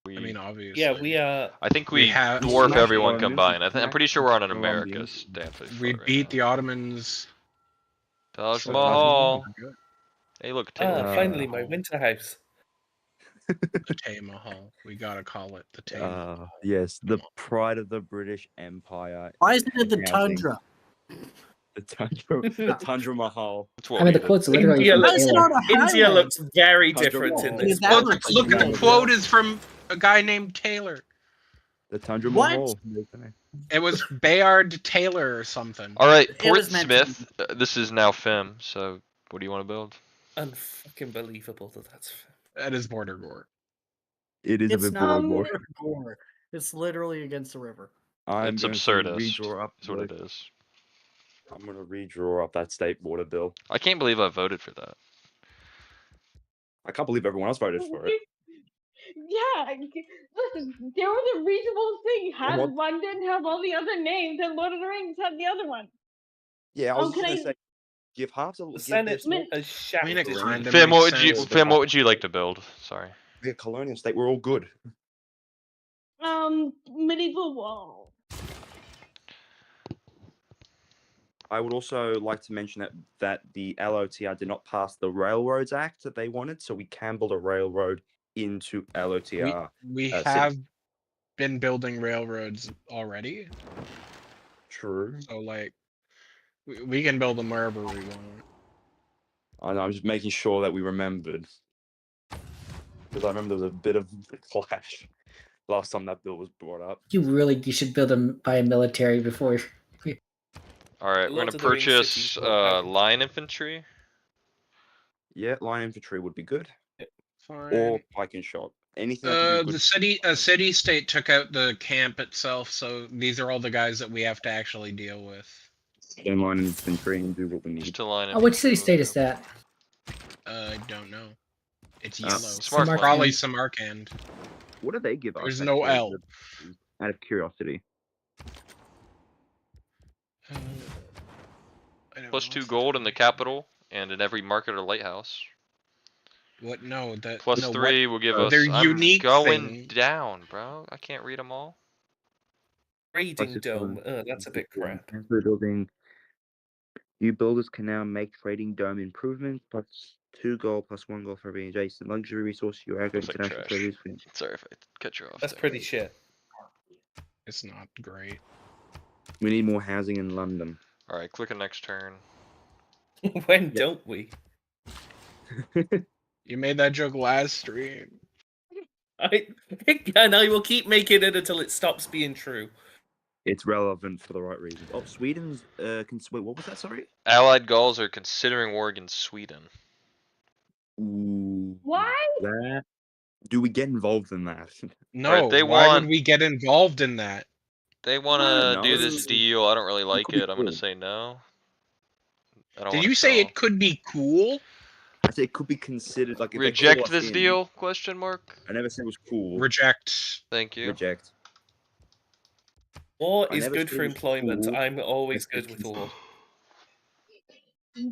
[SPEAKER 4] I mean, obviously.
[SPEAKER 5] Yeah, we are.
[SPEAKER 2] I think
[SPEAKER 4] we
[SPEAKER 2] we
[SPEAKER 4] have-
[SPEAKER 2] dwarf
[SPEAKER 1] Smash
[SPEAKER 2] everyone
[SPEAKER 1] Colonials,
[SPEAKER 2] combined. I'm pretty sure we're on an
[SPEAKER 1] Colombians.
[SPEAKER 2] America stamp.
[SPEAKER 4] We beat the Ottomans.
[SPEAKER 2] Taj
[SPEAKER 4] so
[SPEAKER 2] Mahal.
[SPEAKER 4] we're good.
[SPEAKER 2] Hey, look, Taylor.
[SPEAKER 5] Finally, my winter house.
[SPEAKER 4] The Taj Mahal. We gotta call it the Taj Mahal.
[SPEAKER 1] Yes, the pride of the British Empire.
[SPEAKER 6] Why isn't it the
[SPEAKER 1] Housing.
[SPEAKER 6] tundra?
[SPEAKER 1] The Tundra Mahal.
[SPEAKER 2] That's what
[SPEAKER 3] I mean,
[SPEAKER 2] we
[SPEAKER 3] the
[SPEAKER 2] did.
[SPEAKER 3] quote's literally
[SPEAKER 5] India
[SPEAKER 3] from
[SPEAKER 5] looks-
[SPEAKER 6] Why is it
[SPEAKER 3] Taylor.
[SPEAKER 6] on a
[SPEAKER 5] India
[SPEAKER 6] highway?
[SPEAKER 5] looks very
[SPEAKER 1] Tundra
[SPEAKER 5] different in
[SPEAKER 1] Mahal.
[SPEAKER 5] this.
[SPEAKER 6] Yeah, that
[SPEAKER 4] Look,
[SPEAKER 6] looks
[SPEAKER 4] look at the
[SPEAKER 6] really
[SPEAKER 4] quote is from a guy named Taylor.
[SPEAKER 1] The Tundra
[SPEAKER 6] What?
[SPEAKER 1] Mahal.
[SPEAKER 4] It was Bayard Taylor or something.
[SPEAKER 2] All right,
[SPEAKER 6] It
[SPEAKER 2] Fort
[SPEAKER 6] was meant to
[SPEAKER 2] Smith. This is now FEM. So, what do you want to build?
[SPEAKER 5] Unfucking believable that that's.
[SPEAKER 4] That is border gore.
[SPEAKER 1] It is
[SPEAKER 6] It's
[SPEAKER 1] a bit
[SPEAKER 6] not
[SPEAKER 1] boring.
[SPEAKER 6] gore. It's literally against the river.
[SPEAKER 1] I'm
[SPEAKER 2] It's
[SPEAKER 1] going to
[SPEAKER 2] absurdist.
[SPEAKER 1] redraw up.
[SPEAKER 2] Is what it is.
[SPEAKER 1] I'm going to redraw up that state border bill.
[SPEAKER 2] I can't believe I voted for that.
[SPEAKER 1] I can't believe everyone else voted for it.
[SPEAKER 7] Yeah, listen, there was a reasonable thing. Have
[SPEAKER 1] what-
[SPEAKER 7] London have all the other names, and Lord of the Rings have the other one.
[SPEAKER 1] Yeah, I was
[SPEAKER 7] Oh,
[SPEAKER 1] just
[SPEAKER 7] can
[SPEAKER 1] going
[SPEAKER 7] I-
[SPEAKER 1] to say, give half to
[SPEAKER 5] The
[SPEAKER 1] give
[SPEAKER 5] Senate
[SPEAKER 1] this
[SPEAKER 7] Min-
[SPEAKER 5] has
[SPEAKER 4] I mean, it
[SPEAKER 5] shafted
[SPEAKER 4] kind
[SPEAKER 5] me.
[SPEAKER 4] of
[SPEAKER 2] Fim, what
[SPEAKER 4] makes
[SPEAKER 2] would you
[SPEAKER 4] sense.
[SPEAKER 2] Fim, what would you like to build? Sorry.
[SPEAKER 1] a colonial state. We're all good.
[SPEAKER 7] Medieval wall.
[SPEAKER 1] I would also like to mention that the LOTR did not pass the Railroads Act that they wanted, so we can build a railroad into LOTR.
[SPEAKER 4] We
[SPEAKER 1] city.
[SPEAKER 4] have been building railroads already,
[SPEAKER 1] True.
[SPEAKER 4] so like we can build them wherever we want.
[SPEAKER 1] I'm just making sure that we remembered. Because I remember there was a bit of a clash last time that bill was brought up.
[SPEAKER 3] You should build them by a military before.
[SPEAKER 2] All right, we're
[SPEAKER 5] Lord
[SPEAKER 2] gonna
[SPEAKER 5] of the Rings
[SPEAKER 2] purchase
[SPEAKER 5] cities will have-
[SPEAKER 2] line infantry.
[SPEAKER 1] Yeah, line infantry would be good.
[SPEAKER 4] Fine.
[SPEAKER 1] Or pike and shot. Anything that can do good.
[SPEAKER 4] The city state took out the camp itself, so these are all the guys that we have to actually deal with.
[SPEAKER 1] Stay in line infantry and do what we
[SPEAKER 2] Just
[SPEAKER 1] need.
[SPEAKER 2] to line
[SPEAKER 3] Oh, which city
[SPEAKER 2] infantry
[SPEAKER 3] state
[SPEAKER 2] will
[SPEAKER 3] is that?
[SPEAKER 4] I don't know. It's yellow.
[SPEAKER 2] Samarkand.
[SPEAKER 4] Probably Samarkand.
[SPEAKER 1] What do they give us?
[SPEAKER 4] There's no
[SPEAKER 1] actually,
[SPEAKER 4] L.
[SPEAKER 1] Out of curiosity.
[SPEAKER 4] I don't
[SPEAKER 2] Plus
[SPEAKER 4] know
[SPEAKER 2] 2
[SPEAKER 4] off the
[SPEAKER 2] gold
[SPEAKER 4] top
[SPEAKER 2] in the
[SPEAKER 4] of my
[SPEAKER 2] capital and in every market or lighthouse.
[SPEAKER 4] head. What? No, that
[SPEAKER 2] Plus
[SPEAKER 4] no,
[SPEAKER 2] 3 will give us.
[SPEAKER 4] Their
[SPEAKER 2] I'm
[SPEAKER 4] unique
[SPEAKER 2] going
[SPEAKER 4] thing.
[SPEAKER 2] down, bro. I can't read them all.
[SPEAKER 5] Trading dome. That's a bit crap.
[SPEAKER 1] Building. You builders can now make trading dome improvements, plus 2 gold, plus 1 gold for every adjacent luxury resource you aggregate
[SPEAKER 2] Looks like
[SPEAKER 1] international
[SPEAKER 2] trash.
[SPEAKER 1] trade routes.
[SPEAKER 2] Sorry if I cut you off.
[SPEAKER 5] That's
[SPEAKER 2] there.
[SPEAKER 5] pretty shit.
[SPEAKER 4] It's not great.
[SPEAKER 1] We need more housing in London.
[SPEAKER 2] All right, click on next turn.
[SPEAKER 5] When don't we?
[SPEAKER 4] You made that joke last stream.
[SPEAKER 5] And I will keep making it until it stops being true.
[SPEAKER 1] It's relevant for the right reasons. Oh, Sweden's wait, what was that? Sorry.
[SPEAKER 2] Allied Gauls are considering war against Sweden.
[SPEAKER 1] Ooh,
[SPEAKER 7] Why?
[SPEAKER 1] that. Do we get involved in that?
[SPEAKER 4] No,
[SPEAKER 2] Alright, they
[SPEAKER 4] why
[SPEAKER 2] want-
[SPEAKER 4] would we get involved in that?
[SPEAKER 2] They want
[SPEAKER 1] don't
[SPEAKER 2] to do
[SPEAKER 1] know.
[SPEAKER 2] this deal. I don't really like
[SPEAKER 1] could be
[SPEAKER 2] it. I'm gonna
[SPEAKER 1] cool.
[SPEAKER 2] say no. I don't
[SPEAKER 4] Did
[SPEAKER 2] wanna
[SPEAKER 4] you say
[SPEAKER 2] sell.
[SPEAKER 4] it could be cool?
[SPEAKER 1] I say it could be considered like if they call
[SPEAKER 2] Reject
[SPEAKER 1] us
[SPEAKER 2] this
[SPEAKER 1] in,
[SPEAKER 2] deal? Question mark.
[SPEAKER 1] I never said it was cool.
[SPEAKER 4] Reject.
[SPEAKER 2] Thank you.
[SPEAKER 1] Reject.
[SPEAKER 5] War
[SPEAKER 1] I
[SPEAKER 5] is
[SPEAKER 1] never
[SPEAKER 5] good
[SPEAKER 1] said
[SPEAKER 5] for
[SPEAKER 1] it was
[SPEAKER 5] employment.
[SPEAKER 1] cool.
[SPEAKER 5] I'm always
[SPEAKER 1] I said
[SPEAKER 5] good with war.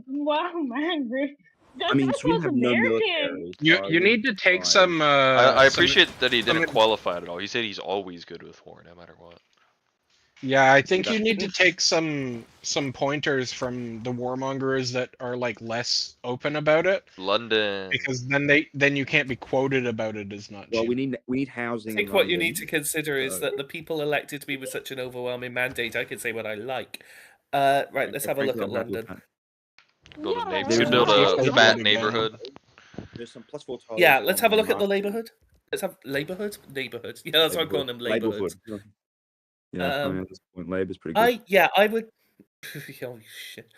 [SPEAKER 7] Wow, man,
[SPEAKER 1] I mean,
[SPEAKER 7] that's
[SPEAKER 1] Sweden
[SPEAKER 7] both
[SPEAKER 1] have no
[SPEAKER 7] American.
[SPEAKER 1] military.
[SPEAKER 4] You
[SPEAKER 1] so I
[SPEAKER 4] you need to
[SPEAKER 1] wouldn't
[SPEAKER 4] take
[SPEAKER 1] try.
[SPEAKER 4] some.
[SPEAKER 2] I
[SPEAKER 4] some-
[SPEAKER 2] appreciate that he didn't
[SPEAKER 4] some-
[SPEAKER 2] qualify it at all. He said he's always good with war, no matter what.
[SPEAKER 4] Yeah, I think
[SPEAKER 1] that-
[SPEAKER 4] you need to take some pointers from the warmongers that are like less open about it,
[SPEAKER 2] London.
[SPEAKER 4] because then you can't be quoted about it as much.
[SPEAKER 1] Well, we need housing.
[SPEAKER 5] I think
[SPEAKER 1] in
[SPEAKER 5] what you
[SPEAKER 1] London.
[SPEAKER 5] need to consider is
[SPEAKER 1] so-
[SPEAKER 5] that the people elected me with such an overwhelming mandate, I can say what I like. Right, let's have a look at London.
[SPEAKER 2] Build a
[SPEAKER 7] Yeah,
[SPEAKER 2] neighbor.
[SPEAKER 1] There is
[SPEAKER 2] Build
[SPEAKER 1] no
[SPEAKER 2] a
[SPEAKER 1] place
[SPEAKER 2] fat
[SPEAKER 4] to go.
[SPEAKER 2] neighborhood.
[SPEAKER 1] There's some plus 4 tiles.
[SPEAKER 5] Yeah, let's have a
[SPEAKER 1] on
[SPEAKER 5] look at the
[SPEAKER 1] market.
[SPEAKER 5] neighborhood. Let's have neighborhood. Yeah, that's what I'm calling them, neighborhoods.
[SPEAKER 1] Yeah, I mean, at this point, Labour's pretty good.
[SPEAKER 5] I would. Holy shit.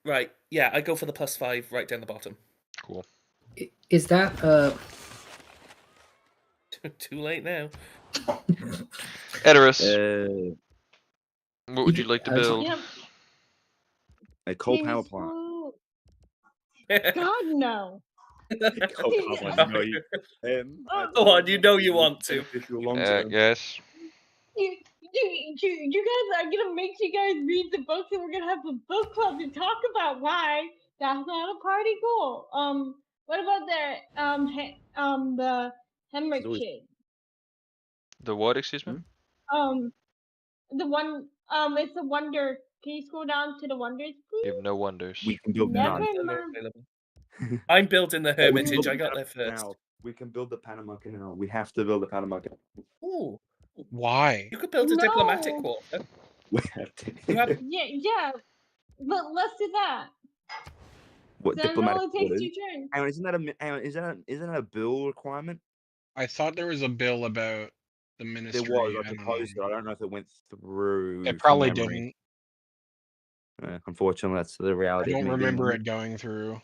[SPEAKER 5] Right, yeah, I go for the +5 right down the bottom.
[SPEAKER 2] Cool.
[SPEAKER 3] Is that
[SPEAKER 5] Too late now.
[SPEAKER 2] Edoras, what would you like to build?
[SPEAKER 7] Yep.
[SPEAKER 1] A coal power plant.
[SPEAKER 7] Ooh, God no.
[SPEAKER 1] Coal power plant. No,
[SPEAKER 5] Go on, you know you want to.
[SPEAKER 1] Beneficial long term.
[SPEAKER 2] Yes.
[SPEAKER 7] You guys, I'm gonna make you guys read the books, and we're gonna have a book club to talk about why that's not a party goal. What about the Hemrick
[SPEAKER 1] always-
[SPEAKER 7] kid?
[SPEAKER 2] The what? Excuse me.
[SPEAKER 7] The one, it's a wonder. Can you scroll down to the wonders,
[SPEAKER 2] You
[SPEAKER 7] please?
[SPEAKER 2] have no wonders.
[SPEAKER 1] We can build
[SPEAKER 7] Never
[SPEAKER 1] none.
[SPEAKER 7] mind.
[SPEAKER 5] I'm building the
[SPEAKER 1] Oh, we can
[SPEAKER 5] Hermitage.
[SPEAKER 1] build
[SPEAKER 5] I
[SPEAKER 1] the
[SPEAKER 5] got there
[SPEAKER 1] Panama
[SPEAKER 5] first.
[SPEAKER 1] Canal. We can build the Panama Canal. We have to build the Panama Canal.
[SPEAKER 5] Ooh,
[SPEAKER 4] Why?
[SPEAKER 5] you could build a diplomatic
[SPEAKER 7] No.
[SPEAKER 5] quarter.
[SPEAKER 1] We have to.
[SPEAKER 5] You have-
[SPEAKER 7] Yeah. But let's do that.
[SPEAKER 1] What
[SPEAKER 7] Then it
[SPEAKER 1] diplomatic
[SPEAKER 7] only takes
[SPEAKER 1] orders?
[SPEAKER 7] 2 turns.
[SPEAKER 1] Hang on, isn't that a bill requirement?
[SPEAKER 4] I thought there was a bill about the ministry.
[SPEAKER 1] There was. I
[SPEAKER 4] don't
[SPEAKER 1] proposed it.
[SPEAKER 4] know.
[SPEAKER 1] I don't know if it went through.
[SPEAKER 4] It
[SPEAKER 1] from
[SPEAKER 4] probably
[SPEAKER 1] memory.
[SPEAKER 4] didn't.
[SPEAKER 1] Unfortunately, that's the
[SPEAKER 4] I
[SPEAKER 1] reality.
[SPEAKER 4] don't remember it going through.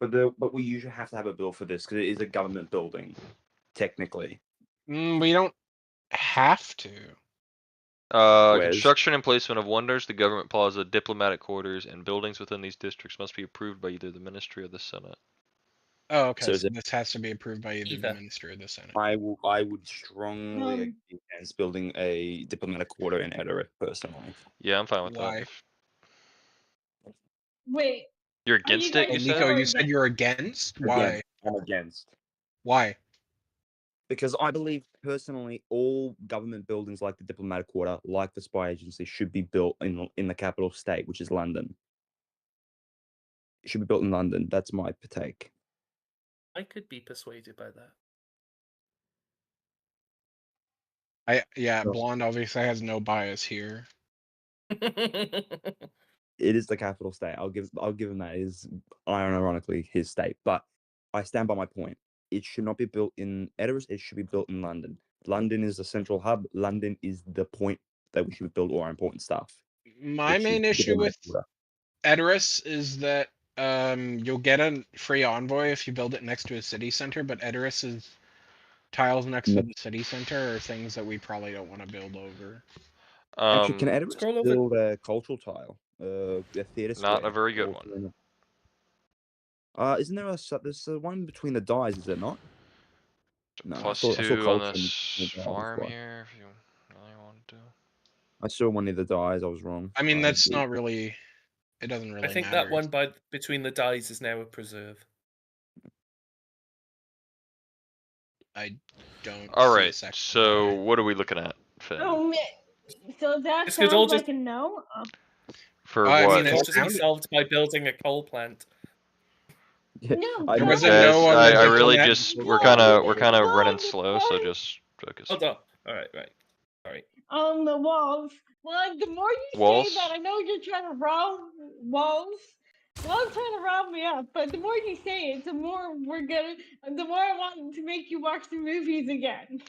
[SPEAKER 1] But we usually have a bill for this because it is a government building, technically.
[SPEAKER 4] We don't have to.
[SPEAKER 1] Where's-
[SPEAKER 2] Construction and placement of wonders, the government plaza, diplomatic quarters, and buildings within these districts must be approved by either the Ministry or the Senate.
[SPEAKER 4] Oh, okay.
[SPEAKER 1] So
[SPEAKER 4] So,
[SPEAKER 1] is it-
[SPEAKER 4] this has to be approved by either the
[SPEAKER 5] Either.
[SPEAKER 4] Minister or the Senate.
[SPEAKER 1] I would strongly
[SPEAKER 7] Um,
[SPEAKER 1] against building a diplomatic quarter in Edoret personally.
[SPEAKER 2] Yeah, I'm fine with
[SPEAKER 4] Why?
[SPEAKER 2] that. If
[SPEAKER 7] Wait,
[SPEAKER 2] you're
[SPEAKER 7] Are you
[SPEAKER 2] against it,
[SPEAKER 7] guys
[SPEAKER 2] you
[SPEAKER 7] sure?
[SPEAKER 2] said?
[SPEAKER 4] Nico, you
[SPEAKER 7] Or
[SPEAKER 4] said you're against? Why?
[SPEAKER 1] I'm against.
[SPEAKER 4] Why?
[SPEAKER 1] Because I believe personally, all government buildings like the diplomatic quarter, like the spy agency, should be built in the capital state, which is London. It should be built in London. That's my take.
[SPEAKER 5] I could be persuaded by
[SPEAKER 4] Yeah,
[SPEAKER 1] No.
[SPEAKER 4] Blonde obviously has no bias here.
[SPEAKER 5] that.
[SPEAKER 1] It is the capital state. I'll give him that. It is ironically his state, but I stand by my point. It should not be built in Edoras. It should be built in London. London is the central hub. London is the point that we should build all our important stuff.
[SPEAKER 4] My
[SPEAKER 1] which is
[SPEAKER 4] main
[SPEAKER 1] the
[SPEAKER 4] issue
[SPEAKER 1] diplomatic
[SPEAKER 4] with
[SPEAKER 1] quarter.
[SPEAKER 4] Edoras is that you'll get a free envoy if you build it next to a city center, but Edoras's tiles next to
[SPEAKER 1] No.
[SPEAKER 4] the city center are things that we probably don't want to build over.
[SPEAKER 1] Actually, can
[SPEAKER 2] Um,
[SPEAKER 1] Edoras
[SPEAKER 5] scroll over-
[SPEAKER 1] build a cultural tile? A theatre square?
[SPEAKER 2] Not a very good
[SPEAKER 1] or
[SPEAKER 2] one.
[SPEAKER 1] something? Isn't there there's one between the dies? Is there not? No, I saw
[SPEAKER 2] 2 on
[SPEAKER 1] culture in
[SPEAKER 2] this
[SPEAKER 1] the dies,
[SPEAKER 2] farm
[SPEAKER 1] but
[SPEAKER 2] here, if you really want to.
[SPEAKER 1] I saw one near the dies. I was wrong.
[SPEAKER 4] I mean, that's
[SPEAKER 1] agree.
[SPEAKER 4] not really. It doesn't really
[SPEAKER 5] I think
[SPEAKER 4] matter.
[SPEAKER 5] that one between the dies is now a preserve.
[SPEAKER 4] I don't.
[SPEAKER 2] All
[SPEAKER 4] see a
[SPEAKER 2] right.
[SPEAKER 4] second
[SPEAKER 2] So
[SPEAKER 4] why.
[SPEAKER 2] what are we looking at, Finn?
[SPEAKER 7] oh, so that
[SPEAKER 5] This could all
[SPEAKER 7] sounds
[SPEAKER 5] just-
[SPEAKER 7] like a no.
[SPEAKER 2] For
[SPEAKER 4] I
[SPEAKER 2] what?
[SPEAKER 4] mean,
[SPEAKER 5] It
[SPEAKER 4] it
[SPEAKER 5] could just be
[SPEAKER 4] sounded-
[SPEAKER 5] solved by building a coal plant.
[SPEAKER 1] Yeah,
[SPEAKER 7] No,
[SPEAKER 1] I
[SPEAKER 4] There
[SPEAKER 1] know
[SPEAKER 4] was a
[SPEAKER 1] that-
[SPEAKER 4] no on the
[SPEAKER 2] I really
[SPEAKER 4] diplomat-
[SPEAKER 2] just we're
[SPEAKER 7] Whoa,
[SPEAKER 2] kind of
[SPEAKER 7] whoa,
[SPEAKER 2] running
[SPEAKER 7] whoa,
[SPEAKER 2] slow, so
[SPEAKER 7] whoa.
[SPEAKER 2] just focus.
[SPEAKER 5] Hold on. All right. Sorry.
[SPEAKER 7] On the walls. Well, the more you
[SPEAKER 2] Walls?
[SPEAKER 7] say that, I know you're trying to rob walls. Walls trying to rob me up, but the more you say it, the more the more I want to make you watch the movies again.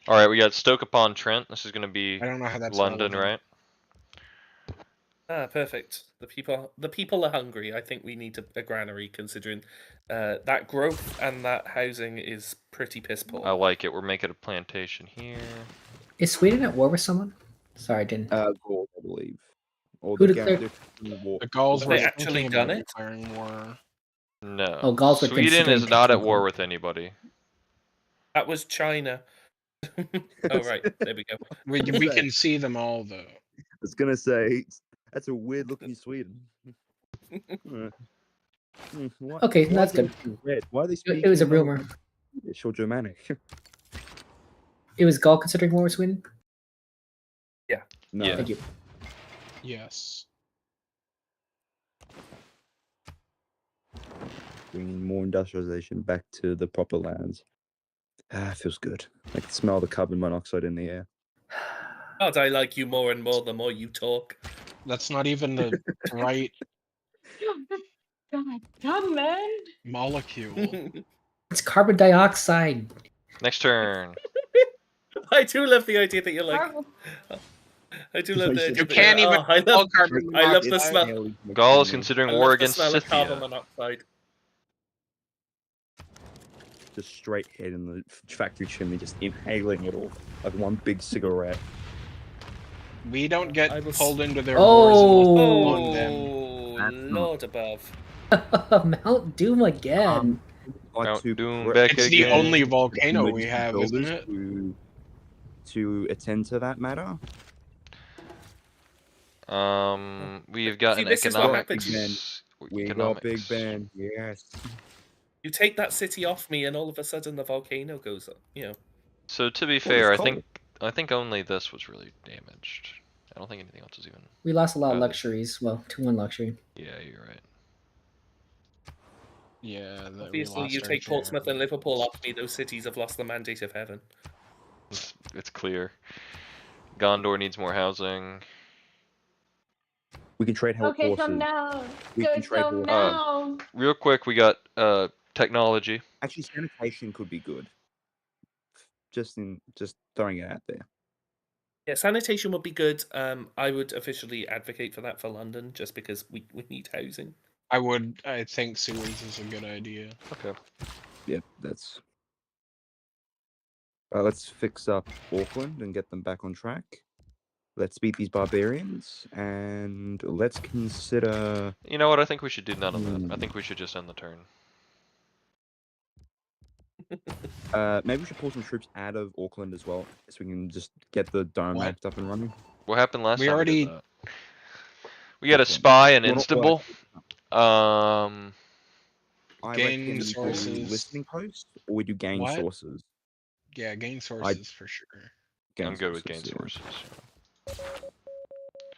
[SPEAKER 2] All right, we got Stoke upon Trent. This is going to be
[SPEAKER 4] I don't know how that's
[SPEAKER 2] London,
[SPEAKER 4] relevant.
[SPEAKER 2] right?
[SPEAKER 5] Ah, perfect. The people are hungry. I think we need a granary, considering that growth and that housing is pretty piss poor.
[SPEAKER 2] I like it. We're making a plantation here.
[SPEAKER 3] Is Sweden at war with someone? Sorry, I didn't.
[SPEAKER 1] Gauls, I believe. Or
[SPEAKER 3] Who
[SPEAKER 1] the
[SPEAKER 3] declared-
[SPEAKER 1] war.
[SPEAKER 4] The Gauls
[SPEAKER 5] Have
[SPEAKER 4] were
[SPEAKER 5] they actually
[SPEAKER 4] thinking
[SPEAKER 5] done
[SPEAKER 4] about
[SPEAKER 5] it?
[SPEAKER 4] declaring war.
[SPEAKER 2] No.
[SPEAKER 3] Oh, Gauls were
[SPEAKER 2] Sweden
[SPEAKER 3] considering
[SPEAKER 2] is not at
[SPEAKER 3] taking
[SPEAKER 2] war
[SPEAKER 3] over.
[SPEAKER 2] with anybody.
[SPEAKER 5] That was China. Oh right, there we go.
[SPEAKER 4] We can see them all though.
[SPEAKER 1] I was gonna say that's a weird looking Sweden. Why-
[SPEAKER 3] Okay,
[SPEAKER 1] why
[SPEAKER 3] that's
[SPEAKER 1] are they
[SPEAKER 3] good.
[SPEAKER 1] speaking red? Why are they
[SPEAKER 3] It
[SPEAKER 1] speaking?
[SPEAKER 3] was a rumor.
[SPEAKER 1] Swedish or Germanic?
[SPEAKER 3] It was Gaul considering war with Sweden?
[SPEAKER 1] No.
[SPEAKER 2] Yeah.
[SPEAKER 3] Thank you.
[SPEAKER 4] Yes.
[SPEAKER 1] Bringing more industrialization back to the proper lands. Feels good. I can smell the carbon monoxide in the air.
[SPEAKER 5] God, I like you more and more the more you talk.
[SPEAKER 4] That's not even the right
[SPEAKER 7] God, dumb man.
[SPEAKER 4] molecule.
[SPEAKER 3] It's carbon dioxide.
[SPEAKER 2] Next turn.
[SPEAKER 5] I do love the idea that you're like.
[SPEAKER 7] Horrible.
[SPEAKER 5] I do love the idea.
[SPEAKER 4] You
[SPEAKER 5] that
[SPEAKER 4] can't
[SPEAKER 5] you're,
[SPEAKER 4] even
[SPEAKER 5] "Oh, I
[SPEAKER 4] spell
[SPEAKER 5] love.
[SPEAKER 4] carbon
[SPEAKER 5] I love the
[SPEAKER 4] monoxide.
[SPEAKER 5] smell.
[SPEAKER 2] Gaul is considering
[SPEAKER 5] I
[SPEAKER 2] war
[SPEAKER 5] love the
[SPEAKER 2] against
[SPEAKER 5] smell of carbon
[SPEAKER 2] Scythia.
[SPEAKER 5] monoxide.
[SPEAKER 1] Just straight head in the factory chimney, just inhaling it all like one big cigarette.
[SPEAKER 4] We don't get
[SPEAKER 5] I was-
[SPEAKER 4] pulled into their
[SPEAKER 3] Oh.
[SPEAKER 4] wars on them.
[SPEAKER 5] Oh,
[SPEAKER 1] That's not-
[SPEAKER 5] Lord above.
[SPEAKER 3] Mount Doom again.
[SPEAKER 1] Like
[SPEAKER 2] Mount
[SPEAKER 1] to
[SPEAKER 2] Doom
[SPEAKER 1] pre-
[SPEAKER 2] back
[SPEAKER 4] It's the
[SPEAKER 2] again.
[SPEAKER 4] only volcano we
[SPEAKER 1] emergency
[SPEAKER 4] have, isn't
[SPEAKER 1] builders
[SPEAKER 4] it?
[SPEAKER 1] to attend to that matter.
[SPEAKER 2] We've got
[SPEAKER 5] See,
[SPEAKER 2] an
[SPEAKER 5] this is what
[SPEAKER 2] economic.
[SPEAKER 5] happens.
[SPEAKER 1] We got
[SPEAKER 2] economics.
[SPEAKER 1] Big Ben, yes.
[SPEAKER 5] You take that city off me, and all of a sudden the volcano goes up. You know.
[SPEAKER 2] So to be
[SPEAKER 1] Well,
[SPEAKER 2] fair,
[SPEAKER 1] it's
[SPEAKER 2] I think only this was really damaged. I don't think anything else is even.
[SPEAKER 3] We lost a lot of
[SPEAKER 2] Uh,
[SPEAKER 3] luxuries. Well, to one luxury.
[SPEAKER 2] Yeah, you're right.
[SPEAKER 4] Yeah. that we
[SPEAKER 5] Obviously,
[SPEAKER 4] lost
[SPEAKER 5] you
[SPEAKER 4] our
[SPEAKER 5] take Portsmouth and
[SPEAKER 4] Germans.
[SPEAKER 5] Liverpool off me; those cities have lost the mandate of heaven.
[SPEAKER 2] It's clear. Gondor needs more housing.
[SPEAKER 1] We can trade help
[SPEAKER 7] Okay,
[SPEAKER 1] horses.
[SPEAKER 7] so now,
[SPEAKER 1] We can trade horses.
[SPEAKER 7] now,
[SPEAKER 2] Real quick, we got technology.
[SPEAKER 1] Actually, sanitation could be good. Just throwing it out there.
[SPEAKER 5] Yeah, sanitation would be good. I would officially advocate for that for London, just because we need housing.
[SPEAKER 4] I think sewers is a good idea.
[SPEAKER 2] Okay.
[SPEAKER 1] Yeah, that's Let's fix up Auckland and get them back on track. Let's beat these barbarians, and let's consider.
[SPEAKER 2] You know what? I think we should do none of that. I think we should just end the turn.
[SPEAKER 1] Maybe we should pull some troops out of Auckland as well, so we can just get the dome
[SPEAKER 4] What?
[SPEAKER 1] ramped up and running.
[SPEAKER 2] What happened last
[SPEAKER 4] We
[SPEAKER 2] time
[SPEAKER 4] already-
[SPEAKER 2] we did that? We got a
[SPEAKER 1] Excellent.
[SPEAKER 2] spy and
[SPEAKER 1] Well, not
[SPEAKER 2] instable.
[SPEAKER 1] I
[SPEAKER 4] Gain
[SPEAKER 1] reckon we do
[SPEAKER 4] sources.
[SPEAKER 1] listening posts, or we do gain
[SPEAKER 4] What?
[SPEAKER 1] sources.
[SPEAKER 4] Yeah, gain sources for sure.
[SPEAKER 2] I'm good with gain
[SPEAKER 1] yeah.
[SPEAKER 2] sources.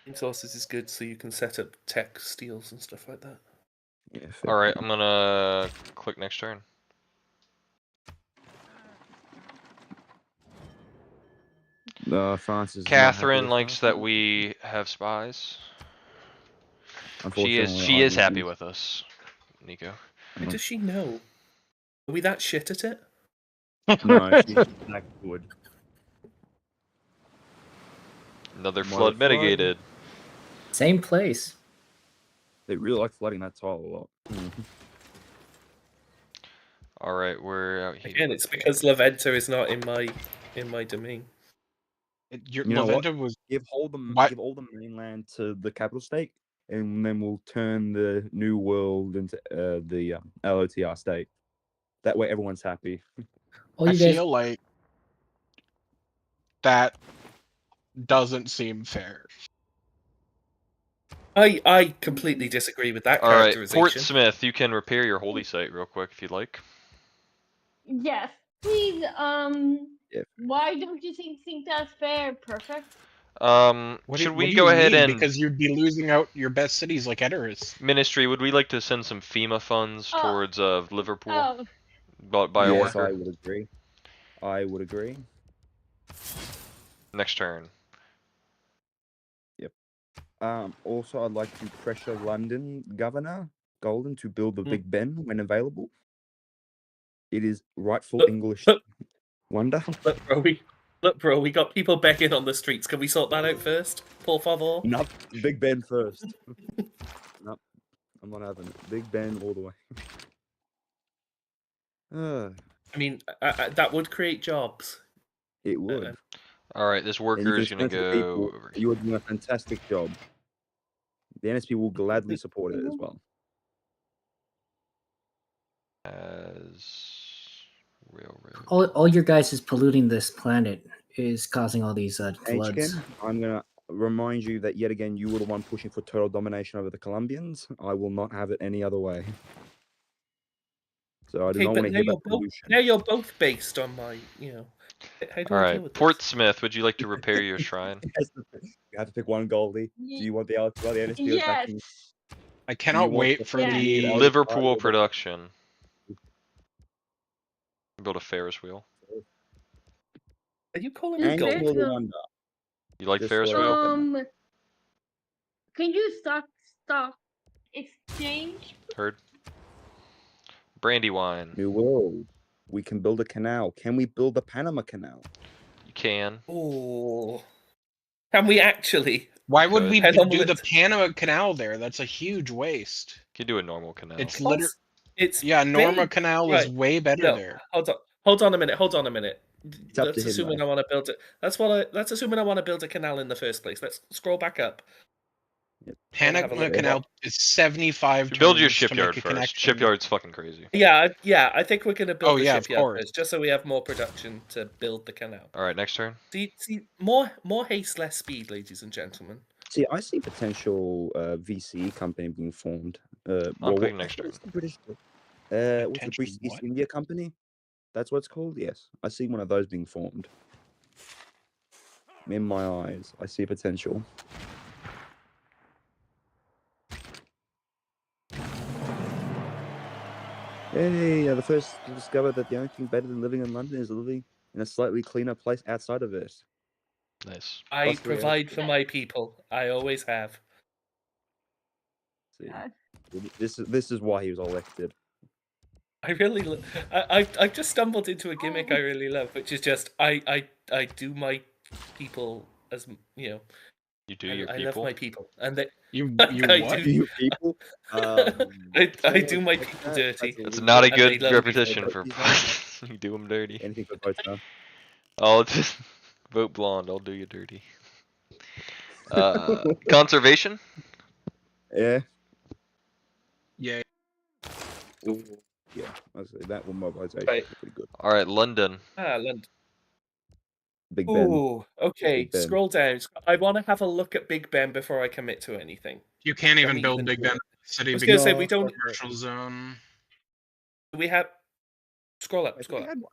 [SPEAKER 5] Gain sources is good, so you can set up tech steals and stuff like that.
[SPEAKER 1] Yeah, fair.
[SPEAKER 2] Alright, I'm gonna click next turn.
[SPEAKER 1] France is. not happy
[SPEAKER 2] Catherine
[SPEAKER 1] with
[SPEAKER 2] likes
[SPEAKER 1] us.
[SPEAKER 2] that we have spies. She
[SPEAKER 1] Unfortunately,
[SPEAKER 2] is
[SPEAKER 1] I
[SPEAKER 2] happy
[SPEAKER 1] do.
[SPEAKER 2] with us, Nico.
[SPEAKER 5] How does she know? Are we that shit at it?
[SPEAKER 1] No, she's that good.
[SPEAKER 2] Another
[SPEAKER 1] More
[SPEAKER 2] flood
[SPEAKER 1] flood.
[SPEAKER 2] mitigated.
[SPEAKER 3] Same place.
[SPEAKER 1] They really like flooding that tile a lot.
[SPEAKER 2] Alright, we're out here.
[SPEAKER 5] Again, it's because Laventa is not in my domain.
[SPEAKER 4] Your
[SPEAKER 1] You know what?
[SPEAKER 4] Laventa was
[SPEAKER 1] Give all the mainland to the capital state, and then we'll turn the New World into the LOTR state. That way, everyone's happy.
[SPEAKER 3] All
[SPEAKER 4] I
[SPEAKER 3] you guys,
[SPEAKER 4] feel like that doesn't seem fair.
[SPEAKER 5] I completely disagree with that
[SPEAKER 2] Alright,
[SPEAKER 5] characterization.
[SPEAKER 2] Portsmouth, you can repair your holy site real quick if you'd like.
[SPEAKER 7] Yes, please.
[SPEAKER 1] Yeah.
[SPEAKER 7] Why don't you think that's fair? Perfect.
[SPEAKER 4] What
[SPEAKER 2] Should
[SPEAKER 4] do
[SPEAKER 2] we
[SPEAKER 4] you
[SPEAKER 2] go ahead
[SPEAKER 4] mean?
[SPEAKER 2] and
[SPEAKER 4] Because you'd be losing out your best cities like Edoras.
[SPEAKER 2] Ministry, would we like to send some FEMA funds
[SPEAKER 7] Oh.
[SPEAKER 2] towards Liverpool?
[SPEAKER 7] Oh,
[SPEAKER 2] By a
[SPEAKER 1] Yes,
[SPEAKER 2] worker?
[SPEAKER 1] I would agree. I would agree.
[SPEAKER 2] Next turn.
[SPEAKER 1] Also, I'd like to pressure London Governor Golden to build the Big Ben when available. It is rightful English wonder.
[SPEAKER 5] Look, bro, we got people begging on the streets. Can we sort that out first? Por favor.
[SPEAKER 1] No, Big Ben first. No, I'm not having it. Big Ben all the way.
[SPEAKER 5] I mean, that would create jobs.
[SPEAKER 1] It would.
[SPEAKER 2] Alright, this
[SPEAKER 1] And
[SPEAKER 2] worker
[SPEAKER 1] you can
[SPEAKER 2] is gonna
[SPEAKER 1] explain to the
[SPEAKER 2] go
[SPEAKER 1] people
[SPEAKER 2] over
[SPEAKER 1] you are doing a fantastic job. The NSP will gladly support it as well.
[SPEAKER 2] as railroad.
[SPEAKER 3] all your guys is polluting this planet is causing all these floods.
[SPEAKER 1] HKN, I'm gonna remind you that yet again you were the one pushing for total domination over the Colombians. I will not have it any other way. So I do
[SPEAKER 5] Okay,
[SPEAKER 1] not
[SPEAKER 5] but
[SPEAKER 1] want to
[SPEAKER 5] now
[SPEAKER 1] hear
[SPEAKER 5] you're
[SPEAKER 1] about
[SPEAKER 5] both
[SPEAKER 1] pollution.
[SPEAKER 5] now you're both based on my, you know. How do I deal
[SPEAKER 2] Alright,
[SPEAKER 5] with this?
[SPEAKER 2] Portsmouth, would you like to repair your shrine?
[SPEAKER 1] You have to pick one Goldie. Do you want the NSP
[SPEAKER 7] yes.
[SPEAKER 1] backing?
[SPEAKER 4] I cannot
[SPEAKER 1] want
[SPEAKER 4] wait
[SPEAKER 1] the
[SPEAKER 4] for
[SPEAKER 7] Yeah.
[SPEAKER 4] the
[SPEAKER 2] Liverpool production. Build a Ferris wheel.
[SPEAKER 5] Are you calling
[SPEAKER 7] Is
[SPEAKER 5] me
[SPEAKER 1] And
[SPEAKER 7] there
[SPEAKER 5] gold?
[SPEAKER 1] kill the
[SPEAKER 7] no-
[SPEAKER 1] wonder.
[SPEAKER 2] You like
[SPEAKER 1] Just
[SPEAKER 2] Ferris
[SPEAKER 1] for-
[SPEAKER 2] wheel?
[SPEAKER 7] Can you stock exchange?
[SPEAKER 2] Heard. Brandywine.
[SPEAKER 1] New World. We can build a canal. Can we build the Panama Canal?
[SPEAKER 2] You can.
[SPEAKER 5] Oh, can we actually?
[SPEAKER 4] Why would
[SPEAKER 2] Good.
[SPEAKER 4] we
[SPEAKER 5] Head on
[SPEAKER 4] do the
[SPEAKER 5] with-
[SPEAKER 4] Panama Canal there? That's a huge waste.
[SPEAKER 2] You could do a normal canal.
[SPEAKER 4] It's
[SPEAKER 5] Plus,
[SPEAKER 4] literally
[SPEAKER 5] it's
[SPEAKER 4] Norma
[SPEAKER 5] big.
[SPEAKER 4] Canal is
[SPEAKER 5] Right.
[SPEAKER 4] way better
[SPEAKER 5] No,
[SPEAKER 4] there.
[SPEAKER 5] hold on a minute. Hold on a minute.
[SPEAKER 1] It's up
[SPEAKER 5] That's
[SPEAKER 1] to him,
[SPEAKER 5] assuming
[SPEAKER 1] though.
[SPEAKER 5] I want to build it. That's assuming I want to build a canal in the first place. Let's scroll back up. have a
[SPEAKER 4] Panama
[SPEAKER 5] look.
[SPEAKER 4] Canal is 75
[SPEAKER 2] You build your
[SPEAKER 4] turns to make
[SPEAKER 2] shipyard
[SPEAKER 4] a
[SPEAKER 2] first.
[SPEAKER 4] connection.
[SPEAKER 2] Shipyard's fucking crazy.
[SPEAKER 5] Yeah, I think we're gonna build
[SPEAKER 4] Oh,
[SPEAKER 5] the
[SPEAKER 4] yeah, of
[SPEAKER 5] shipyard
[SPEAKER 4] course.
[SPEAKER 5] first, just so we have more production to build the canal.
[SPEAKER 2] Alright, next turn.
[SPEAKER 5] See, more haste, less speed, ladies and gentlemen.
[SPEAKER 1] See, I see potential VC company being formed.
[SPEAKER 2] clicking next
[SPEAKER 1] what's
[SPEAKER 2] turn.
[SPEAKER 1] the British? What's the
[SPEAKER 4] Potential
[SPEAKER 1] British East
[SPEAKER 4] what?
[SPEAKER 1] India Company? That's what it's called. Yes, I see one of those being formed. In my eyes, I see potential. Hey, the first to discover that the only thing better than living in London is living in a slightly cleaner place outside of it.
[SPEAKER 2] Nice.
[SPEAKER 5] I
[SPEAKER 1] Plus three
[SPEAKER 5] provide for my people. I always have.
[SPEAKER 1] See,
[SPEAKER 7] Yeah.
[SPEAKER 1] this is why he was elected.
[SPEAKER 5] I really, I've just stumbled into a gimmick I really love, which is just I do my people as you know.
[SPEAKER 2] You do your
[SPEAKER 5] I
[SPEAKER 2] people.
[SPEAKER 5] love my people, and they,
[SPEAKER 4] You
[SPEAKER 5] I
[SPEAKER 4] what?
[SPEAKER 5] do.
[SPEAKER 1] You people.
[SPEAKER 5] I do my people
[SPEAKER 1] That's
[SPEAKER 5] dirty.
[SPEAKER 2] That's
[SPEAKER 1] illegal.
[SPEAKER 2] not a
[SPEAKER 5] And they
[SPEAKER 2] good
[SPEAKER 5] love me
[SPEAKER 2] repetition
[SPEAKER 1] for
[SPEAKER 2] for
[SPEAKER 1] voting.
[SPEAKER 2] you do them dirty.
[SPEAKER 1] Anything for votes now.
[SPEAKER 2] I'll just vote blonde. I'll do you dirty. Conservation.
[SPEAKER 1] Yeah.
[SPEAKER 4] Yeah.
[SPEAKER 1] Ooh, yeah. I'd say that one mobilization
[SPEAKER 5] Right.
[SPEAKER 1] is pretty good.
[SPEAKER 2] All right, London.
[SPEAKER 5] London.
[SPEAKER 1] Big Ben.
[SPEAKER 5] Ooh, okay.
[SPEAKER 1] Big Ben.
[SPEAKER 5] Scroll down. I want to have a look at Big Ben before I commit to anything.
[SPEAKER 4] You can't
[SPEAKER 5] Let
[SPEAKER 4] even
[SPEAKER 5] me
[SPEAKER 4] build
[SPEAKER 5] even
[SPEAKER 4] Big
[SPEAKER 5] do
[SPEAKER 4] Ben
[SPEAKER 5] it.
[SPEAKER 4] in the city
[SPEAKER 5] I was
[SPEAKER 4] because
[SPEAKER 5] gonna say
[SPEAKER 1] No,
[SPEAKER 5] we don't.
[SPEAKER 4] commercial zone.
[SPEAKER 5] We have. Scroll up.
[SPEAKER 1] I think
[SPEAKER 5] Scroll
[SPEAKER 1] we
[SPEAKER 5] up.
[SPEAKER 1] had one.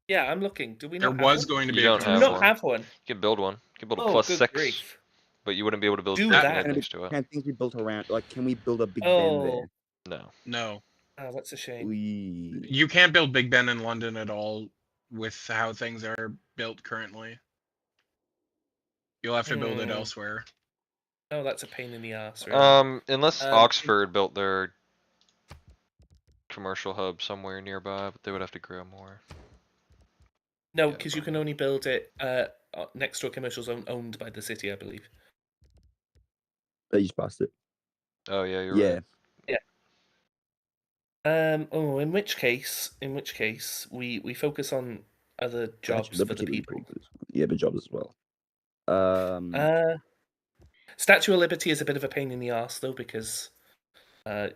[SPEAKER 5] Yeah, I'm looking. Do we
[SPEAKER 4] There
[SPEAKER 5] not
[SPEAKER 4] was
[SPEAKER 5] have one?
[SPEAKER 4] going to
[SPEAKER 2] You
[SPEAKER 4] be a
[SPEAKER 2] don't
[SPEAKER 5] Do
[SPEAKER 2] have
[SPEAKER 5] we
[SPEAKER 4] commercial
[SPEAKER 5] not
[SPEAKER 2] one.
[SPEAKER 5] have one?
[SPEAKER 2] You can build one. You can build a
[SPEAKER 5] Oh,
[SPEAKER 2] plus
[SPEAKER 5] good
[SPEAKER 2] 6,
[SPEAKER 5] grief.
[SPEAKER 2] but you wouldn't be able to build
[SPEAKER 5] Do
[SPEAKER 2] Big
[SPEAKER 5] that.
[SPEAKER 2] Ben next to it.
[SPEAKER 1] Can things be built around? Like, can we build a Big Ben
[SPEAKER 5] Oh,
[SPEAKER 1] there?
[SPEAKER 2] No.
[SPEAKER 4] No.
[SPEAKER 5] oh, that's a shame.
[SPEAKER 4] You can't build Big Ben in London at all with how things are built currently. You'll have to build it elsewhere.
[SPEAKER 5] Oh, that's a pain in the ass, really.
[SPEAKER 2] Unless Oxford built their commercial hub somewhere nearby, but they would have to grow more.
[SPEAKER 5] No,
[SPEAKER 2] Yeah,
[SPEAKER 5] because you can only build it next to a commercial zone owned by the city, I believe.
[SPEAKER 1] They just passed it.
[SPEAKER 2] Oh yeah, you're
[SPEAKER 1] Yeah.
[SPEAKER 2] right.
[SPEAKER 5] Oh, in which case, we focus on other jobs for the
[SPEAKER 1] Liberty would be
[SPEAKER 5] people.
[SPEAKER 1] pretty good. Yeah, but jobs as well.
[SPEAKER 5] Statue of Liberty is a bit of a pain in the arse though, because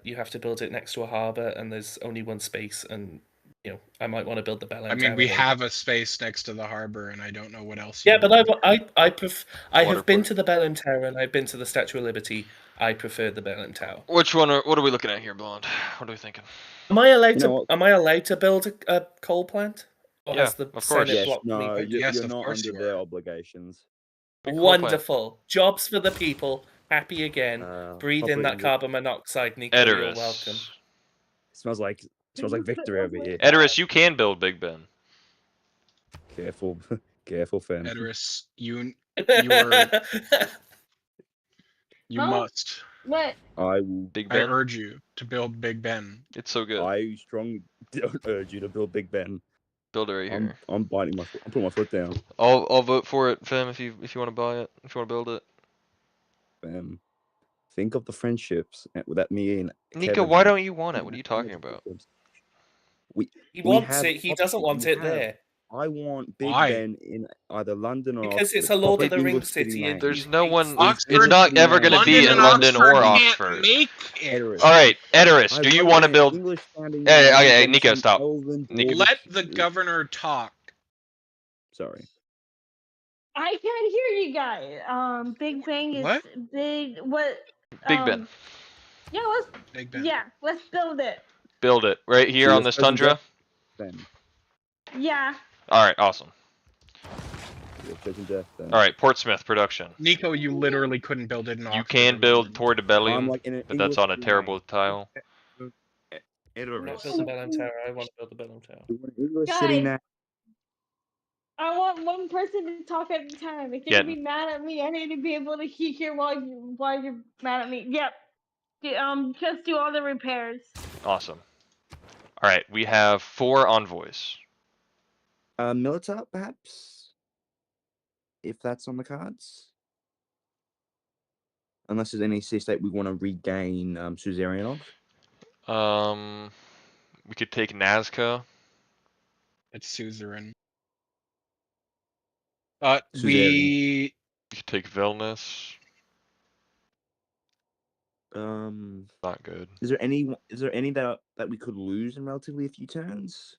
[SPEAKER 5] you have to build it next to a harbour, and there's only one space, and you know I might want to build the Bell.
[SPEAKER 4] I mean, we have a space next to the harbor, and I don't know what else.
[SPEAKER 5] Yeah, but I have been
[SPEAKER 2] Waterport.
[SPEAKER 5] to the Bell Tower, and I've been to the Statue of Liberty. I prefer the Bell Tower.
[SPEAKER 2] Which one? What are we looking at here, Blonde? What are we thinking?
[SPEAKER 5] Am I allowed
[SPEAKER 1] You know what?
[SPEAKER 5] Am I allowed to build a coal plant? Or
[SPEAKER 2] Yeah,
[SPEAKER 5] has the
[SPEAKER 2] of course.
[SPEAKER 5] Senate
[SPEAKER 1] Yes,
[SPEAKER 5] blocked me?
[SPEAKER 1] no,
[SPEAKER 5] from doing
[SPEAKER 4] Yes,
[SPEAKER 1] you're
[SPEAKER 4] of
[SPEAKER 1] not
[SPEAKER 4] course
[SPEAKER 1] under
[SPEAKER 4] you
[SPEAKER 1] their
[SPEAKER 4] are.
[SPEAKER 1] obligations.
[SPEAKER 2] Big coal plant.
[SPEAKER 5] Wonderful. Jobs for the people. Happy again. Breathe in that
[SPEAKER 1] Probably-
[SPEAKER 5] carbon monoxide, Nico. You're
[SPEAKER 2] Edoras.
[SPEAKER 5] welcome.
[SPEAKER 1] Smells like victory over here.
[SPEAKER 2] Edoras, you can build Big Ben.
[SPEAKER 1] Careful, careful, Finn.
[SPEAKER 4] Edoras, you are you
[SPEAKER 7] Huh?
[SPEAKER 4] must.
[SPEAKER 7] What?
[SPEAKER 1] I will.
[SPEAKER 2] Big
[SPEAKER 4] I
[SPEAKER 2] Ben.
[SPEAKER 4] urge you to build Big Ben.
[SPEAKER 2] It's so good.
[SPEAKER 1] I strongly don't urge you to build Big Ben.
[SPEAKER 2] Build it right here.
[SPEAKER 1] I'm biting my foot. I'm putting my foot down.
[SPEAKER 2] I'll vote for it, Fem, if you want to buy it, if you want to build it.
[SPEAKER 1] Think of the friendships that me and
[SPEAKER 2] Nico,
[SPEAKER 1] Kevin
[SPEAKER 2] why
[SPEAKER 1] have.
[SPEAKER 2] don't you want it? What are you talking about?
[SPEAKER 5] He wants it. He doesn't want it there.
[SPEAKER 1] I want Big
[SPEAKER 4] Why?
[SPEAKER 1] Ben in either London or
[SPEAKER 5] Because
[SPEAKER 1] Oxford.
[SPEAKER 5] it's a Lord of the
[SPEAKER 1] Probably
[SPEAKER 5] Rings
[SPEAKER 1] English city
[SPEAKER 5] city, and
[SPEAKER 1] name.
[SPEAKER 2] There's
[SPEAKER 5] he
[SPEAKER 2] no
[SPEAKER 5] hates
[SPEAKER 2] one.
[SPEAKER 4] Oxford,
[SPEAKER 2] It's not ever going to be
[SPEAKER 4] London
[SPEAKER 2] in
[SPEAKER 4] and
[SPEAKER 2] London or
[SPEAKER 4] can't
[SPEAKER 2] Oxford.
[SPEAKER 4] make it.
[SPEAKER 1] Edoras.
[SPEAKER 2] All right, Edoras,
[SPEAKER 1] I
[SPEAKER 2] do you
[SPEAKER 1] love
[SPEAKER 2] want to
[SPEAKER 1] their
[SPEAKER 2] build?
[SPEAKER 1] English sounding
[SPEAKER 2] Hey,
[SPEAKER 1] names
[SPEAKER 2] okay,
[SPEAKER 1] and
[SPEAKER 2] Nico,
[SPEAKER 1] some
[SPEAKER 2] stop.
[SPEAKER 1] Elven
[SPEAKER 2] Nico.
[SPEAKER 1] Dwarvish-
[SPEAKER 4] Let the governor talk.
[SPEAKER 1] Sorry.
[SPEAKER 7] I can't hear you guys. Big Bang is
[SPEAKER 4] What?
[SPEAKER 7] big. What?
[SPEAKER 2] Big Ben.
[SPEAKER 7] Yeah,
[SPEAKER 4] Big Ben.
[SPEAKER 7] let's build it.
[SPEAKER 2] Build it right here
[SPEAKER 1] See,
[SPEAKER 2] on
[SPEAKER 1] that's
[SPEAKER 2] this tundra.
[SPEAKER 1] Then.
[SPEAKER 7] Yeah.
[SPEAKER 2] All right, awesome.
[SPEAKER 1] Death, then.
[SPEAKER 2] All right, Portsmouth production.
[SPEAKER 4] Nico, you literally couldn't build it in Oxford.
[SPEAKER 2] You can
[SPEAKER 4] or
[SPEAKER 2] build
[SPEAKER 4] London.
[SPEAKER 2] Tor de Bellium,
[SPEAKER 1] like in an
[SPEAKER 2] but that's
[SPEAKER 1] English
[SPEAKER 2] on a
[SPEAKER 1] city
[SPEAKER 2] terrible
[SPEAKER 1] name.
[SPEAKER 2] tile.
[SPEAKER 5] I'm not
[SPEAKER 1] Edoras.
[SPEAKER 5] building the Bell Tower. I want to build the Bell Tower.
[SPEAKER 1] You want an English city
[SPEAKER 7] Guys.
[SPEAKER 1] name?
[SPEAKER 7] I want one person to talk at a time. If you're
[SPEAKER 2] Yeah.
[SPEAKER 7] gonna be mad at me, I need to be able to hear while you're mad at me. Yep. Just do all the repairs.
[SPEAKER 2] Awesome. All right, we have 4 envoys.
[SPEAKER 1] Militar, perhaps? If that's on the cards? Unless there's any city-state we want to regain suzerain of?
[SPEAKER 2] We could take Nazca.
[SPEAKER 4] It's suzerain.
[SPEAKER 1] Suzerain.
[SPEAKER 4] We
[SPEAKER 2] We could take Vilnius. Not good.
[SPEAKER 1] Is there any that we could lose in relatively a few turns?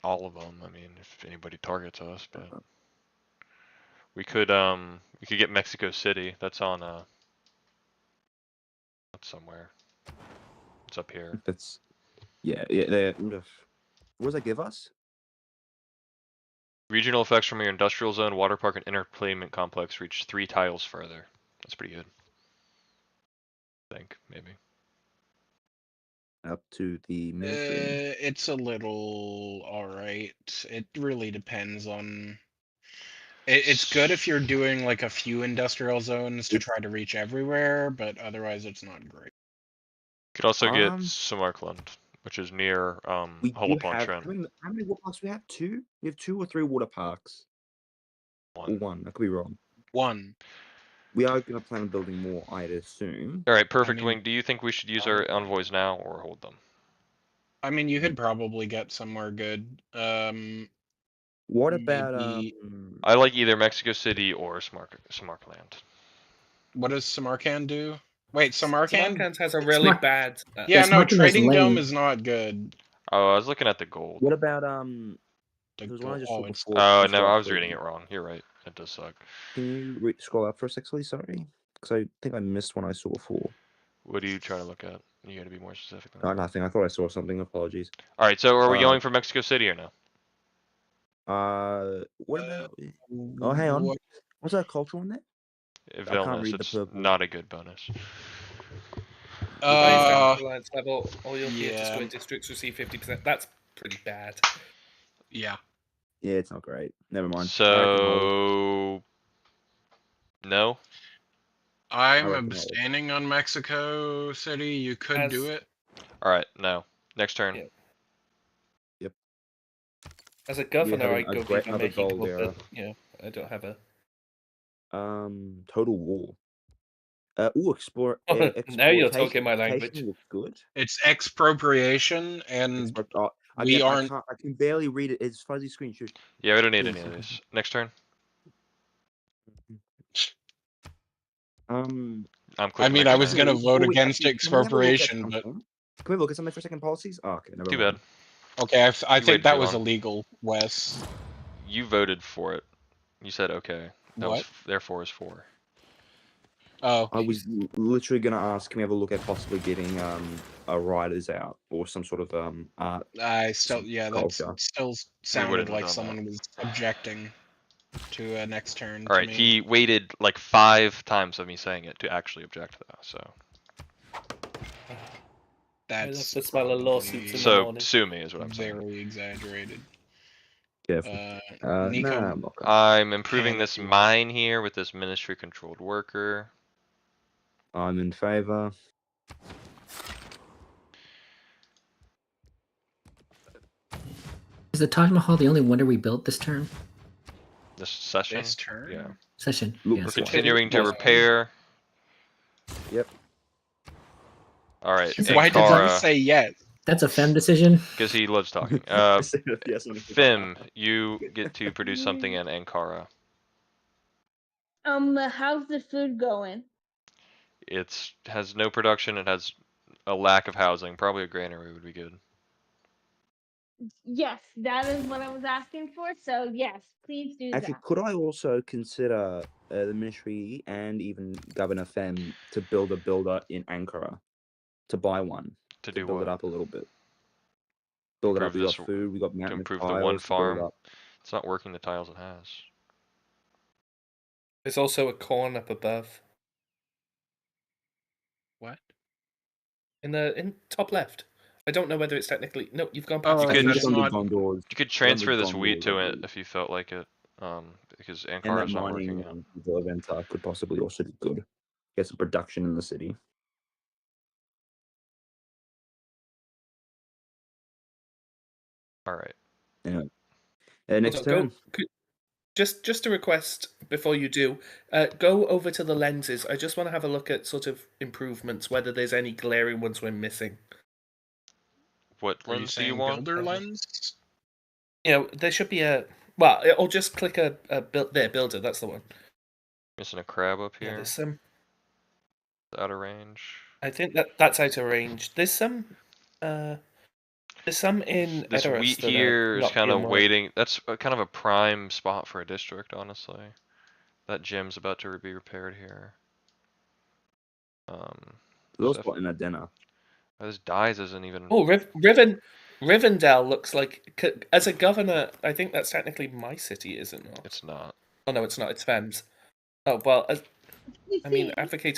[SPEAKER 2] All of them. I mean, if anybody targets us, but we could get Mexico City. That's on that's somewhere. It's up here.
[SPEAKER 1] That's yeah. What does that give us?
[SPEAKER 2] Regional effects from your industrial zone, water park, and entertainment complex reach 3 tiles further. That's pretty good. I think maybe.
[SPEAKER 1] Up to the military.
[SPEAKER 4] it's a little alright. It really depends on. It's good if you're doing like a few industrial zones to try to reach everywhere, but otherwise it's not great.
[SPEAKER 2] Could also get Samarkand, which is near
[SPEAKER 1] We do
[SPEAKER 2] Hollopon
[SPEAKER 1] have
[SPEAKER 2] Trent.
[SPEAKER 1] how many water parks? We have 2. We have 2 or 3 water parks. Or 1. I could be wrong.
[SPEAKER 4] 1.
[SPEAKER 1] We are going to plan on building more, I'd assume.
[SPEAKER 2] All right, perfect
[SPEAKER 4] mean-
[SPEAKER 2] wing. Do you think we should use our envoys now or hold them?
[SPEAKER 4] I mean, you could probably get somewhere good.
[SPEAKER 1] What about
[SPEAKER 4] Maybe-
[SPEAKER 2] I like either Mexico City or Samarkand.
[SPEAKER 4] What does Samarkand do? Wait, Samarkand?
[SPEAKER 5] Samarkand has a really
[SPEAKER 3] Smart-
[SPEAKER 5] bad.
[SPEAKER 4] Yeah, no,
[SPEAKER 3] Samarkand is
[SPEAKER 4] Trading Dome
[SPEAKER 3] lame.
[SPEAKER 4] is not good.
[SPEAKER 2] Oh, I was looking at the gold.
[SPEAKER 1] what about
[SPEAKER 4] The
[SPEAKER 1] there was one I
[SPEAKER 4] gold-
[SPEAKER 1] just saw
[SPEAKER 4] it's-
[SPEAKER 1] before.
[SPEAKER 2] Oh,
[SPEAKER 1] Can you
[SPEAKER 2] no,
[SPEAKER 1] scroll
[SPEAKER 2] I
[SPEAKER 1] up,
[SPEAKER 2] was reading
[SPEAKER 1] please?
[SPEAKER 2] it wrong. You're right. It does suck.
[SPEAKER 1] Can you scroll up for a sec, please? Sorry, because I think I missed one I saw before.
[SPEAKER 2] What are you trying to look at? You got to be more specific than
[SPEAKER 1] Oh,
[SPEAKER 2] that.
[SPEAKER 1] nothing. I thought I saw something. Apologies.
[SPEAKER 2] All right, so are we
[SPEAKER 1] Uh,
[SPEAKER 2] going for Mexico City or no?
[SPEAKER 1] What about? Oh, hang on.
[SPEAKER 4] what-
[SPEAKER 1] What's that cultural in there?
[SPEAKER 2] Vilnius,
[SPEAKER 1] read the
[SPEAKER 2] it's
[SPEAKER 1] purple.
[SPEAKER 2] not a good bonus.
[SPEAKER 5] Highest
[SPEAKER 4] Uh,
[SPEAKER 5] alliance level, all your
[SPEAKER 4] yeah.
[SPEAKER 5] destroyed districts receive 50%. That's pretty bad.
[SPEAKER 4] yeah.
[SPEAKER 1] Yeah, it's not great. Never mind. I reckon hold.
[SPEAKER 2] So, no.
[SPEAKER 4] I'm
[SPEAKER 1] reckon hold.
[SPEAKER 4] abstaining on Mexico City. You could do it.
[SPEAKER 2] All right, no. Next turn.
[SPEAKER 5] Yeah.
[SPEAKER 1] Yep.
[SPEAKER 5] As a governor,
[SPEAKER 1] having
[SPEAKER 5] I'd
[SPEAKER 1] a
[SPEAKER 5] go
[SPEAKER 1] great-
[SPEAKER 5] Viva
[SPEAKER 1] have a
[SPEAKER 5] Mexico,
[SPEAKER 1] gold era.
[SPEAKER 5] but I don't have a.
[SPEAKER 1] Total war. Explore.
[SPEAKER 5] Now you're talking my language.
[SPEAKER 1] Exploitation looks good.
[SPEAKER 4] It's expropriation, and we aren't.
[SPEAKER 1] I can barely read it. It's fuzzy screen. Shoot.
[SPEAKER 2] Yeah, we don't need any
[SPEAKER 1] Please.
[SPEAKER 2] of these. Next turn.
[SPEAKER 1] Um.
[SPEAKER 2] I'm
[SPEAKER 4] I
[SPEAKER 2] clicking
[SPEAKER 4] mean,
[SPEAKER 2] my
[SPEAKER 4] I was
[SPEAKER 2] command.
[SPEAKER 4] gonna vote
[SPEAKER 1] Oh, wait,
[SPEAKER 4] against
[SPEAKER 1] actually, can we have a look at
[SPEAKER 4] expropriation, but
[SPEAKER 1] something? Can we look at something for a second? Policies. Oh, okay. Never
[SPEAKER 2] Too
[SPEAKER 1] mind.
[SPEAKER 2] bad.
[SPEAKER 4] okay, I
[SPEAKER 2] You
[SPEAKER 4] think
[SPEAKER 2] waited
[SPEAKER 4] that
[SPEAKER 2] too
[SPEAKER 4] was
[SPEAKER 2] long.
[SPEAKER 4] illegal, Wes.
[SPEAKER 2] You voted for it. You said okay. That was
[SPEAKER 4] What?
[SPEAKER 2] therefore is 4.
[SPEAKER 4] Oh,
[SPEAKER 1] I was literally gonna ask, can we have a look at possibly getting a riders out or some sort of art?
[SPEAKER 4] I still, yeah, that
[SPEAKER 1] Culture.
[SPEAKER 4] still
[SPEAKER 2] wouldn't
[SPEAKER 4] sounded
[SPEAKER 2] have
[SPEAKER 4] like
[SPEAKER 2] done
[SPEAKER 4] someone was objecting to next turn.
[SPEAKER 2] All
[SPEAKER 4] to
[SPEAKER 2] right,
[SPEAKER 4] me.
[SPEAKER 2] he waited like 5 times of me saying it to actually object though. So,
[SPEAKER 5] I love
[SPEAKER 4] That's
[SPEAKER 5] the smell of lawsuits in the
[SPEAKER 2] so
[SPEAKER 5] morning.
[SPEAKER 2] sue me is what I'm saying.
[SPEAKER 4] very exaggerated.
[SPEAKER 1] Careful.
[SPEAKER 4] Nico,
[SPEAKER 1] Nah, I'm not gonna.
[SPEAKER 2] I'm improving
[SPEAKER 4] Can
[SPEAKER 2] this
[SPEAKER 4] do it.
[SPEAKER 2] mine here with this ministry-controlled worker.
[SPEAKER 1] I'm in favor.
[SPEAKER 3] Is the Taj Mahal the only wonder we built this term?
[SPEAKER 2] This session.
[SPEAKER 4] this turn.
[SPEAKER 2] Yeah.
[SPEAKER 3] Session.
[SPEAKER 1] Look,
[SPEAKER 3] Yeah,
[SPEAKER 1] we're
[SPEAKER 3] sorry.
[SPEAKER 2] Continuing to
[SPEAKER 5] Yes.
[SPEAKER 2] repair.
[SPEAKER 1] Yep.
[SPEAKER 2] All right,
[SPEAKER 4] Why did you
[SPEAKER 2] Ankara,
[SPEAKER 4] say yes?
[SPEAKER 3] That's a fem decision.
[SPEAKER 2] because he loves talking.
[SPEAKER 1] Yes,
[SPEAKER 2] Fim, you get to produce something in Ankara.
[SPEAKER 7] How's the food going?
[SPEAKER 2] It has no production. It has a lack of housing. Probably a granary would be good.
[SPEAKER 7] Yes, that is what I was asking for. So yes, please do
[SPEAKER 1] Actually,
[SPEAKER 7] that.
[SPEAKER 1] could I also consider the ministry and even Governor Fem to build a builder in Ankara, to buy one,
[SPEAKER 2] To do
[SPEAKER 1] build
[SPEAKER 2] what?
[SPEAKER 1] it up a little bit. Build it up. We got
[SPEAKER 2] Improve
[SPEAKER 1] food. We got
[SPEAKER 2] To
[SPEAKER 1] mountain
[SPEAKER 2] improve
[SPEAKER 1] tiles.
[SPEAKER 2] the one
[SPEAKER 1] to build it
[SPEAKER 2] farm.
[SPEAKER 1] up.
[SPEAKER 2] It's not working the tiles it has.
[SPEAKER 5] There's also a corn up above
[SPEAKER 4] What?
[SPEAKER 5] in top left. I don't know whether it's technically no. You've gone
[SPEAKER 4] Oh,
[SPEAKER 5] past.
[SPEAKER 2] You
[SPEAKER 1] I
[SPEAKER 2] could-
[SPEAKER 1] think
[SPEAKER 4] that's
[SPEAKER 1] it's under
[SPEAKER 4] not.
[SPEAKER 1] Gondors.
[SPEAKER 2] You could
[SPEAKER 1] It's under
[SPEAKER 2] transfer this wheat
[SPEAKER 1] Gondors,
[SPEAKER 2] to
[SPEAKER 1] I
[SPEAKER 2] it
[SPEAKER 1] believe.
[SPEAKER 2] if you felt like it. Because
[SPEAKER 1] And that
[SPEAKER 2] Ankara's not working
[SPEAKER 1] mining
[SPEAKER 2] out.
[SPEAKER 1] Villa could possibly also be good. Get some production in the city.
[SPEAKER 2] All right.
[SPEAKER 1] Anyway. Next
[SPEAKER 5] Also, go-
[SPEAKER 1] turn.
[SPEAKER 5] Just a request before you do, go over to the lenses. I just want to have a look at sort of improvements, whether there's any glaring ones we're missing.
[SPEAKER 2] What
[SPEAKER 4] Are you
[SPEAKER 2] lens do you
[SPEAKER 4] saying
[SPEAKER 2] want?
[SPEAKER 4] builder lens?
[SPEAKER 5] You know, there should be a well, or just click a builder. That's the one.
[SPEAKER 2] Missing a crab up
[SPEAKER 5] Yeah,
[SPEAKER 2] here.
[SPEAKER 5] there's some.
[SPEAKER 2] Out of range.
[SPEAKER 5] I think that's out of range. There's some in
[SPEAKER 2] This
[SPEAKER 5] Edoras
[SPEAKER 2] wheat
[SPEAKER 5] that are
[SPEAKER 2] here is
[SPEAKER 5] not
[SPEAKER 2] kind of
[SPEAKER 5] being
[SPEAKER 2] waiting. That's kind of a prime spot for a district, honestly. That gem's about to be repaired here.
[SPEAKER 1] Little spot in Adena.
[SPEAKER 2] This dies isn't even.
[SPEAKER 5] Oh, Rivendell looks like as a governor. I think that's technically my city, is it not?
[SPEAKER 2] It's not.
[SPEAKER 5] Oh no, it's not. It's Fem's. Oh well, I mean, advocating